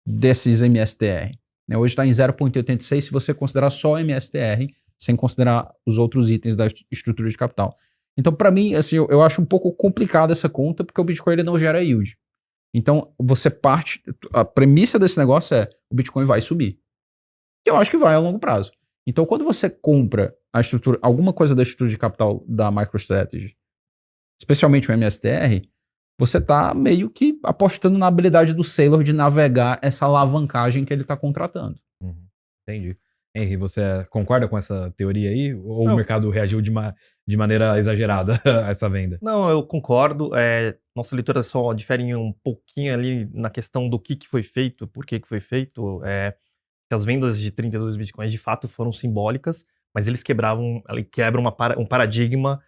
desses MSTR. Hoje está em 0,86 se você considerar só MSTR, sem considerar os outros itens da estrutura de capital. Então, para mim, assim, eu acho um pouco complicada essa conta, porque o Bitcoin ele não gera yield. Então, a premissa desse negócio é o Bitcoin vai subir. Que eu acho que vai a longo prazo. Então, quando você compra alguma coisa da estrutura de capital da MicroStrategy, especialmente o MSTR, você está meio que apostando na habilidade do Sailor de navegar essa alavancagem que ele está contratando. Entendi. Henry, você concorda com essa teoria aí? Ou o mercado reagiu de maneira exagerada a essa venda? Não, eu concordo. Nossa leitura só difere um pouquinho ali na questão do que foi feito, por que foi feito. Que as vendas de 32 Bitcoins de fato foram simbólicas, mas eles quebram um paradigma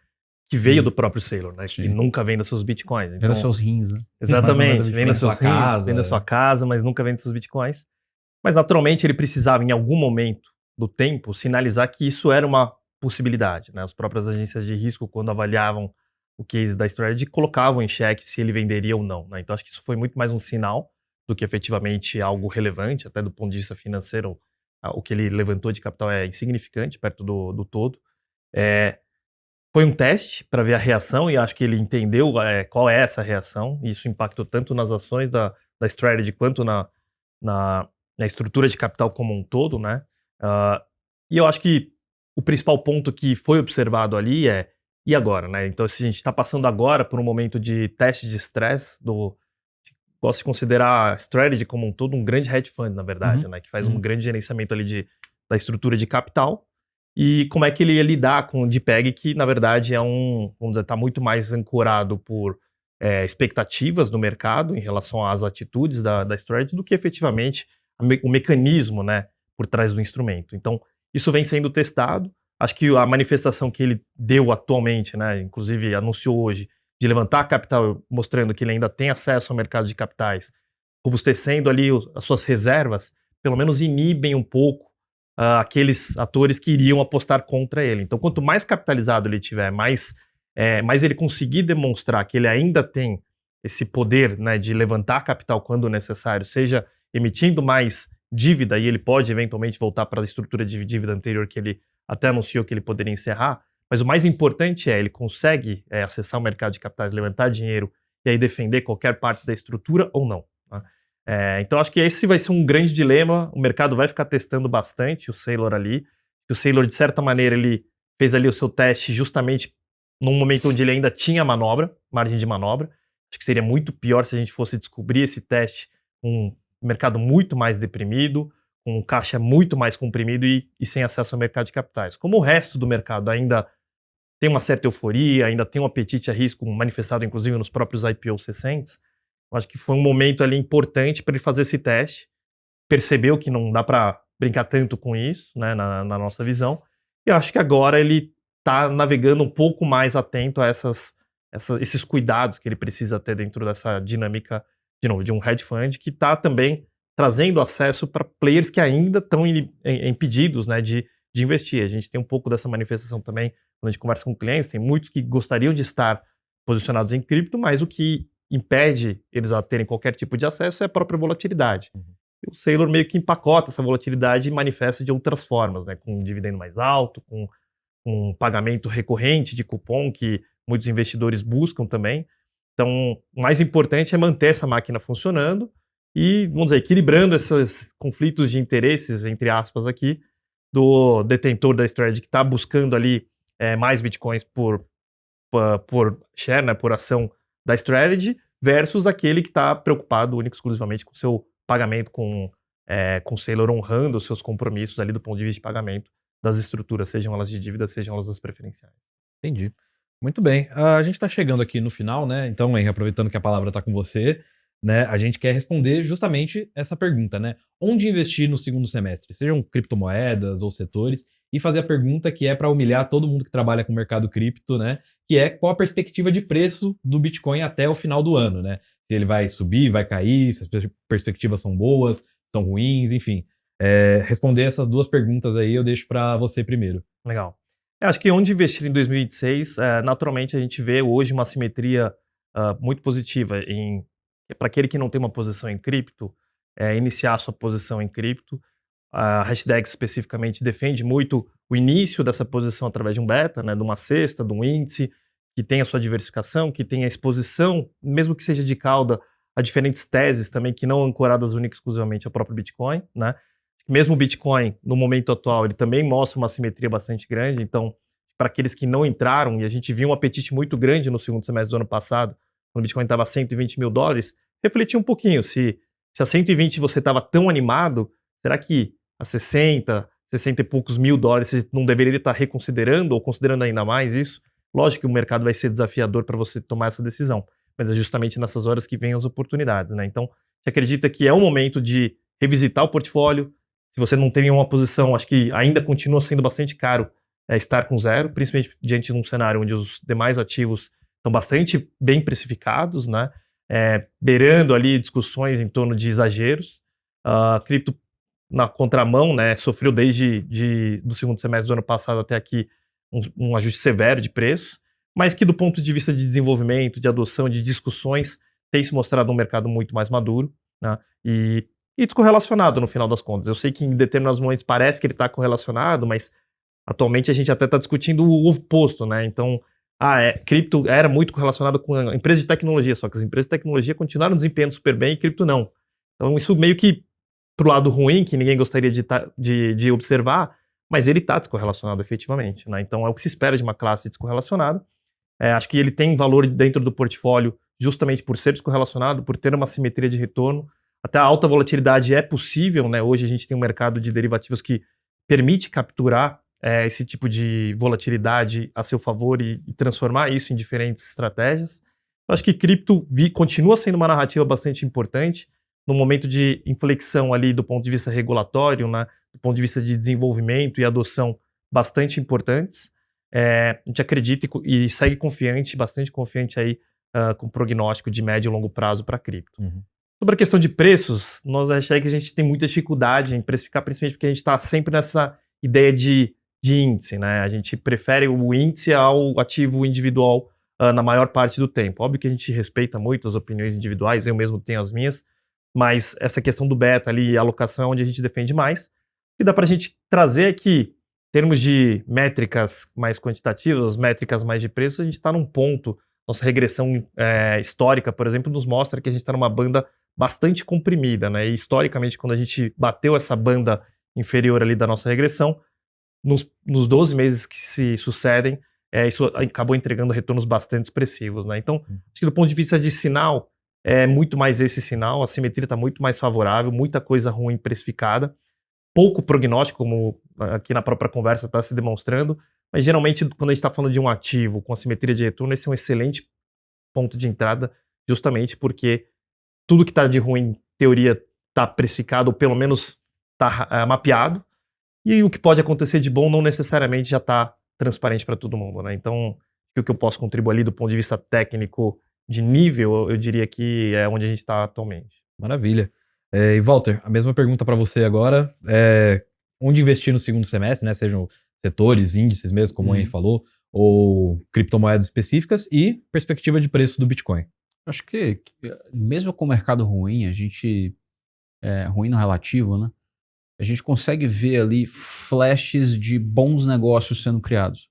que veio do próprio Sailor, né? Que nunca venda seus Bitcoins. Então, venda seus rins, né? Exatamente. Venda seus rins, venda sua casa, mas nunca venda seus Bitcoins. Mas naturalmente ele precisava, em algum momento do tempo, sinalizar que isso era uma possibilidade, né? As próprias agências de risco, quando avaliavam o case da Strategy, colocavam em xeque se ele venderia ou não, né? Então acho que isso foi muito mais um sinal do que efetivamente algo relevante, até do ponto de vista financeiro, o que ele levantou de capital é insignificante perto do todo. Foi um teste para ver a reação e acho que ele entendeu qual é essa reação, e isso impactou tanto nas ações da Strategy quanto na estrutura de capital como um todo, né? E eu acho que o principal ponto que foi observado ali e agora, né? Então, se a gente está passando agora por um momento de teste de estresse, gosto de considerar a Strategy como um todo um grande hedge fund, na verdade, né? Que faz um grande gerenciamento ali de da estrutura de capital e como é que ele ia lidar com o DPEG, que na verdade vamos dizer, está muito mais ancorado por expectativas do mercado em relação às atitudes da strategy do que efetivamente o mecanismo, né, por trás do instrumento. Então, isso vem sendo testado. Acho que a manifestação que ele deu atualmente, né, inclusive anunciou hoje, de levantar capital, mostrando que ele ainda tem acesso ao mercado de capitais, robustecendo ali as suas reservas, pelo menos inibem um pouco aqueles atores que iriam apostar contra ele. Então, quanto mais capitalizado ele tiver, mais ele conseguir demonstrar que ele ainda tem esse poder, né, de levantar capital quando necessário, seja emitindo mais dívida, e ele pode eventualmente voltar para a estrutura de dívida anterior que ele até anunciou que ele poderia encerrar, mas o mais importante ele consegue acessar o mercado de capitais, levantar dinheiro e aí defender qualquer parte da estrutura ou não. Né? Então acho que esse vai ser um grande dilema, o mercado vai ficar testando bastante o Saylor ali, o Saylor de certa maneira ele fez ali o seu teste justamente num momento onde ele ainda tinha margem de manobra. Acho que seria muito pior se a gente fosse descobrir esse teste com um mercado muito mais deprimido, com um caixa muito mais comprimido e sem acesso ao mercado de capitais. Como o resto do mercado ainda tem uma certa euforia, ainda tem um apetite a risco manifestado inclusive nos próprios IPOs recentes, eu acho que foi um momento ali importante para ele fazer esse teste, percebeu que não dá para brincar tanto com isso, né, na nossa visão, e eu acho que agora ele está navegando um pouco mais atento a esses cuidados que ele precisa ter dentro dessa dinâmica, de novo, de um hedge fund que está também trazendo acesso para players que ainda estão impedidos, né, de investir. A gente tem um pouco dessa manifestação também quando a gente conversa com clientes, tem muitos que gostariam de estar posicionados em cripto, mas o que impede eles a terem qualquer tipo de acesso é a própria volatilidade. E o Saylor meio que empacota essa volatilidade e manifesta de outras formas, né, com um dividendo mais alto, com um pagamento recorrente de cupom que muitos investidores buscam também. Então, o mais importante é manter essa máquina funcionando e, vamos dizer, equilibrando esses conflitos de interesses, entre aspas aqui, do detentor da strategy que está buscando ali mais bitcoins por share, né, por ação da strategy, versus aquele que está preocupado único e exclusivamente com o seu pagamento, com o Saylor honrando os seus compromissos ali do ponto de vista de pagamento das estruturas, sejam elas de dívida, sejam elas das preferenciais. Entendi. Muito bem. A gente está chegando aqui no final, né? Então, Henry, aproveitando que a palavra está com você, né? A gente quer responder justamente essa pergunta, né? Onde investir no segundo semestre? Sejam criptomoedas ou setores, e fazer a pergunta que é para humilhar todo mundo que trabalha com o mercado cripto, né? Que é qual a perspectiva de preço do Bitcoin até o final do ano, né? Se ele vai subir, vai cair, se as perspectivas são boas, são ruins, enfim. Responder essas duas perguntas aí eu deixo para você primeiro. Legal. Eu acho que onde investir em 2026, naturalmente a gente vê hoje uma simetria muito positiva para aquele que não tem uma posição em cripto, iniciar a sua posição em cripto. A Hashdex especificamente defende muito o início dessa posição através de um beta, né, de uma cesta, de um índice, que tem a sua diversificação, que tem a exposição, mesmo que seja de cauda, a diferentes teses também que não ancoradas única e exclusivamente ao próprio Bitcoin, né? Mesmo o Bitcoin, no momento atual, ele também mostra uma simetria bastante grande. Então, para aqueles que não entraram, e a gente viu um apetite muito grande no segundo semestre do ano passado, quando o Bitcoin estava a $120 mil, refletir um pouquinho. Se a 120 você estava tão animado, será que a 60 e poucos mil dólares você não deveria estar reconsiderando ou considerando ainda mais isso? Lógico que o mercado vai ser desafiador para você tomar essa decisão, mas é justamente nessas horas que vêm as oportunidades, né? Então, você acredita que é o momento de revisitar o portfólio? Se você não tem nenhuma posição, acho que ainda continua sendo bastante caro estar com zero, principalmente diante de um cenário onde os demais ativos estão bastante bem precificados, né? Beirando ali discussões em torno de exageros. A cripto na contramão, né, sofreu desde do segundo semestre do ano passado até aqui um ajuste severo de preço, mas que do ponto de vista de desenvolvimento, de adoção, de discussões, tem se mostrado um mercado muito mais maduro, né? E descorrelacionado no final das contas. Eu sei que em determinados momentos parece que ele está correlacionado, mas atualmente a gente até está discutindo o oposto, né? Então, cripto era muito correlacionado com a empresa de tecnologia, só que as empresas de tecnologia continuaram desempenhando super bem e cripto não. Então, isso meio que pro lado ruim, que ninguém gostaria de observar, mas ele está descorrelacionado efetivamente, né? Então, é o que se espera de uma classe descorrelacionada. Acho que ele tem valor dentro do portfólio justamente por ser descorrelacionado, por ter uma simetria de retorno. Até a alta volatilidade é possível, né? Hoje a gente tem um mercado de derivativos que permite capturar esse tipo de volatilidade a seu favor e transformar isso em diferentes estratégias. Eu acho que cripto continua sendo uma narrativa bastante importante no momento de inflexão ali do ponto de vista regulatório, né, do ponto de vista de desenvolvimento e adoção bastante importantes. A gente acredita e segue confiante, bastante confiante aí com prognóstico de médio e longo prazo para cripto. Uhum. Sobre a questão de preços, nós achamos que a gente tem muita dificuldade em precificar, principalmente porque a gente está sempre nessa ideia de índice, né? A gente prefere o índice ao ativo individual na maior parte do tempo. Óbvio que a gente respeita muito as opiniões individuais, eu mesmo tenho as minhas, mas essa questão do beta ali, a alocação é onde a gente defende mais. O que dá para a gente trazer é que, em termos de métricas mais quantitativas, métricas mais de preço, a gente está num ponto, nossa regressão histórica, por exemplo, nos mostra que a gente está numa banda bastante comprimida, né? E historicamente, quando a gente bateu essa banda inferior ali da nossa regressão, nos 12 meses que se sucedem, isso acabou entregando retornos bastante expressivos, né? Então, acho que do ponto de vista de sinal, é muito mais esse sinal, a simetria está muito mais favorável, muita coisa ruim precificada, pouco prognóstico, como aqui na própria conversa está se demonstrando, mas geralmente quando a gente está falando de um ativo com assimetria de retorno, esse é um excelente ponto de entrada, justamente porque tudo que está de ruim, em teoria, está precificado, ou pelo menos está mapeado, e o que pode acontecer de bom não necessariamente já está transparente para todo mundo, né? Então, o que eu posso contribuir ali do ponto de vista técnico de nível, eu diria que é onde a gente está atualmente. Maravilha. E Walter, a mesma pergunta para você agora. Onde investir no segundo semestre, né? Sejam setores, índices mesmo, como o Henry falou, ou criptomoedas específicas e perspectiva de preço do Bitcoin. Acho que mesmo com o mercado ruim, a gente... ruim no relativo, né? A gente consegue ver ali flashes de bons negócios sendo criados.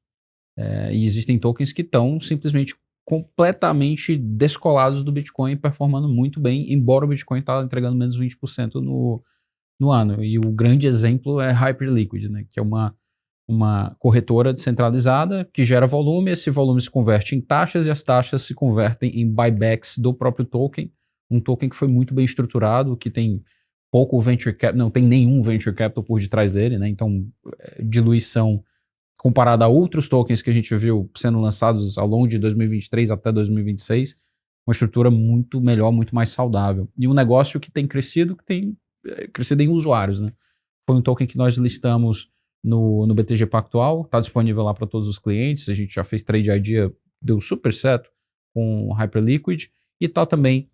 E existem tokens que estão simplesmente completamente descolados do Bitcoin, performando muito bem, embora o Bitcoin está entregando menos 20% no ano. E o grande exemplo é Hyperliquid, né? Que é uma corretora descentralizada que gera volume, esse volume se converte em taxas e as taxas se convertem em buybacks do próprio token. Um token que foi muito bem estruturado, que tem pouco venture capital, não tem nenhum venture capital por detrás dele, né? Então, diluição comparada a outros tokens que a gente viu sendo lançados ao longo de 2023 até 2026, uma estrutura muito melhor, muito mais saudável. E um negócio que tem crescido em usuários, né? Foi um token que nós listamos no BTG Pactual, está disponível lá para todos os clientes, a gente já fez trade idea, deu super certo com Hyperliquid, e está também,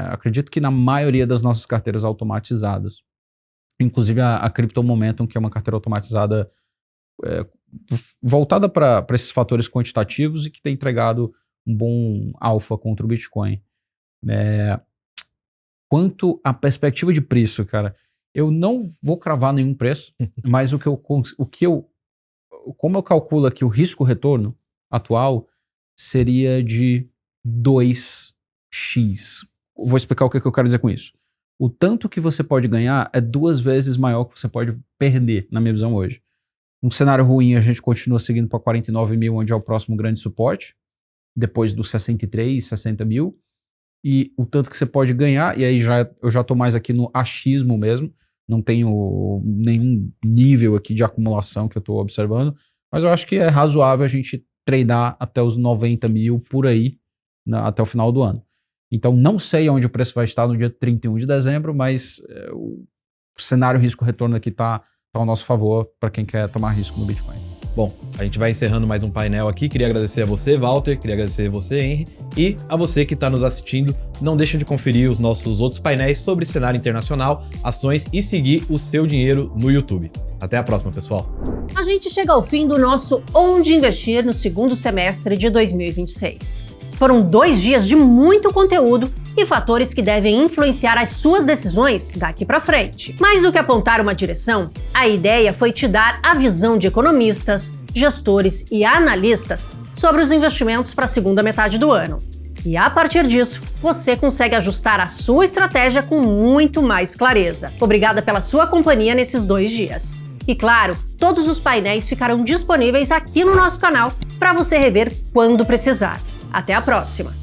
acredito que na maioria das nossas carteiras automatizadas, inclusive a Crypto Momentum, que é uma carteira automatizada voltada para esses fatores quantitativos e que tem entregado um bom alfa contra o Bitcoin. Quanto à perspectiva de preço, cara, eu não vou cravar nenhum preço, mas como eu calculo aqui o risco-retorno atual seria de 2x. Vou explicar o que eu quero dizer com isso. O tanto que você pode ganhar é 2 vezes maior que você pode perder, na minha visão hoje. Um cenário ruim, a gente continua seguindo para 49 mil, onde é o próximo grande suporte, depois dos 63, 60 mil. E o tanto que você pode ganhar, e aí eu já estou mais aqui no achismo mesmo, não tenho nenhum nível aqui de acumulação que eu estou observando, mas eu acho que é razoável a gente tradear até os 90 mil por aí, até o final do ano. Então não sei onde o preço vai estar no dia 31 de dezembro, mas o cenário risco-retorno aqui está ao nosso favor para quem quer tomar risco no Bitcoin. Bom, a gente vai encerrando mais um painel aqui. Queria agradecer a você, Walter, queria agradecer a você, Henry, e a você que está nos assistindo. Não deixe de conferir os nossos outros painéis sobre cenário internacional, ações e seguir o seu dinheiro no YouTube. Até a próxima, pessoal. A gente chega ao fim do nosso Onde Investir no segundo semestre de 2026. Foram 2 dias de muito conteúdo e fatores que devem influenciar as suas decisões daqui para frente. Mais do que apontar uma direção, a ideia foi te dar a visão de economistas, gestores e analistas sobre os investimentos para a segunda metade do ano. E a partir disso, você consegue ajustar a sua estratégia com muito mais clareza. Obrigada pela sua companhia nesses 2 dias. E claro, todos os painéis ficarão disponíveis aqui no nosso canal para você rever quando precisar. Até a próxima!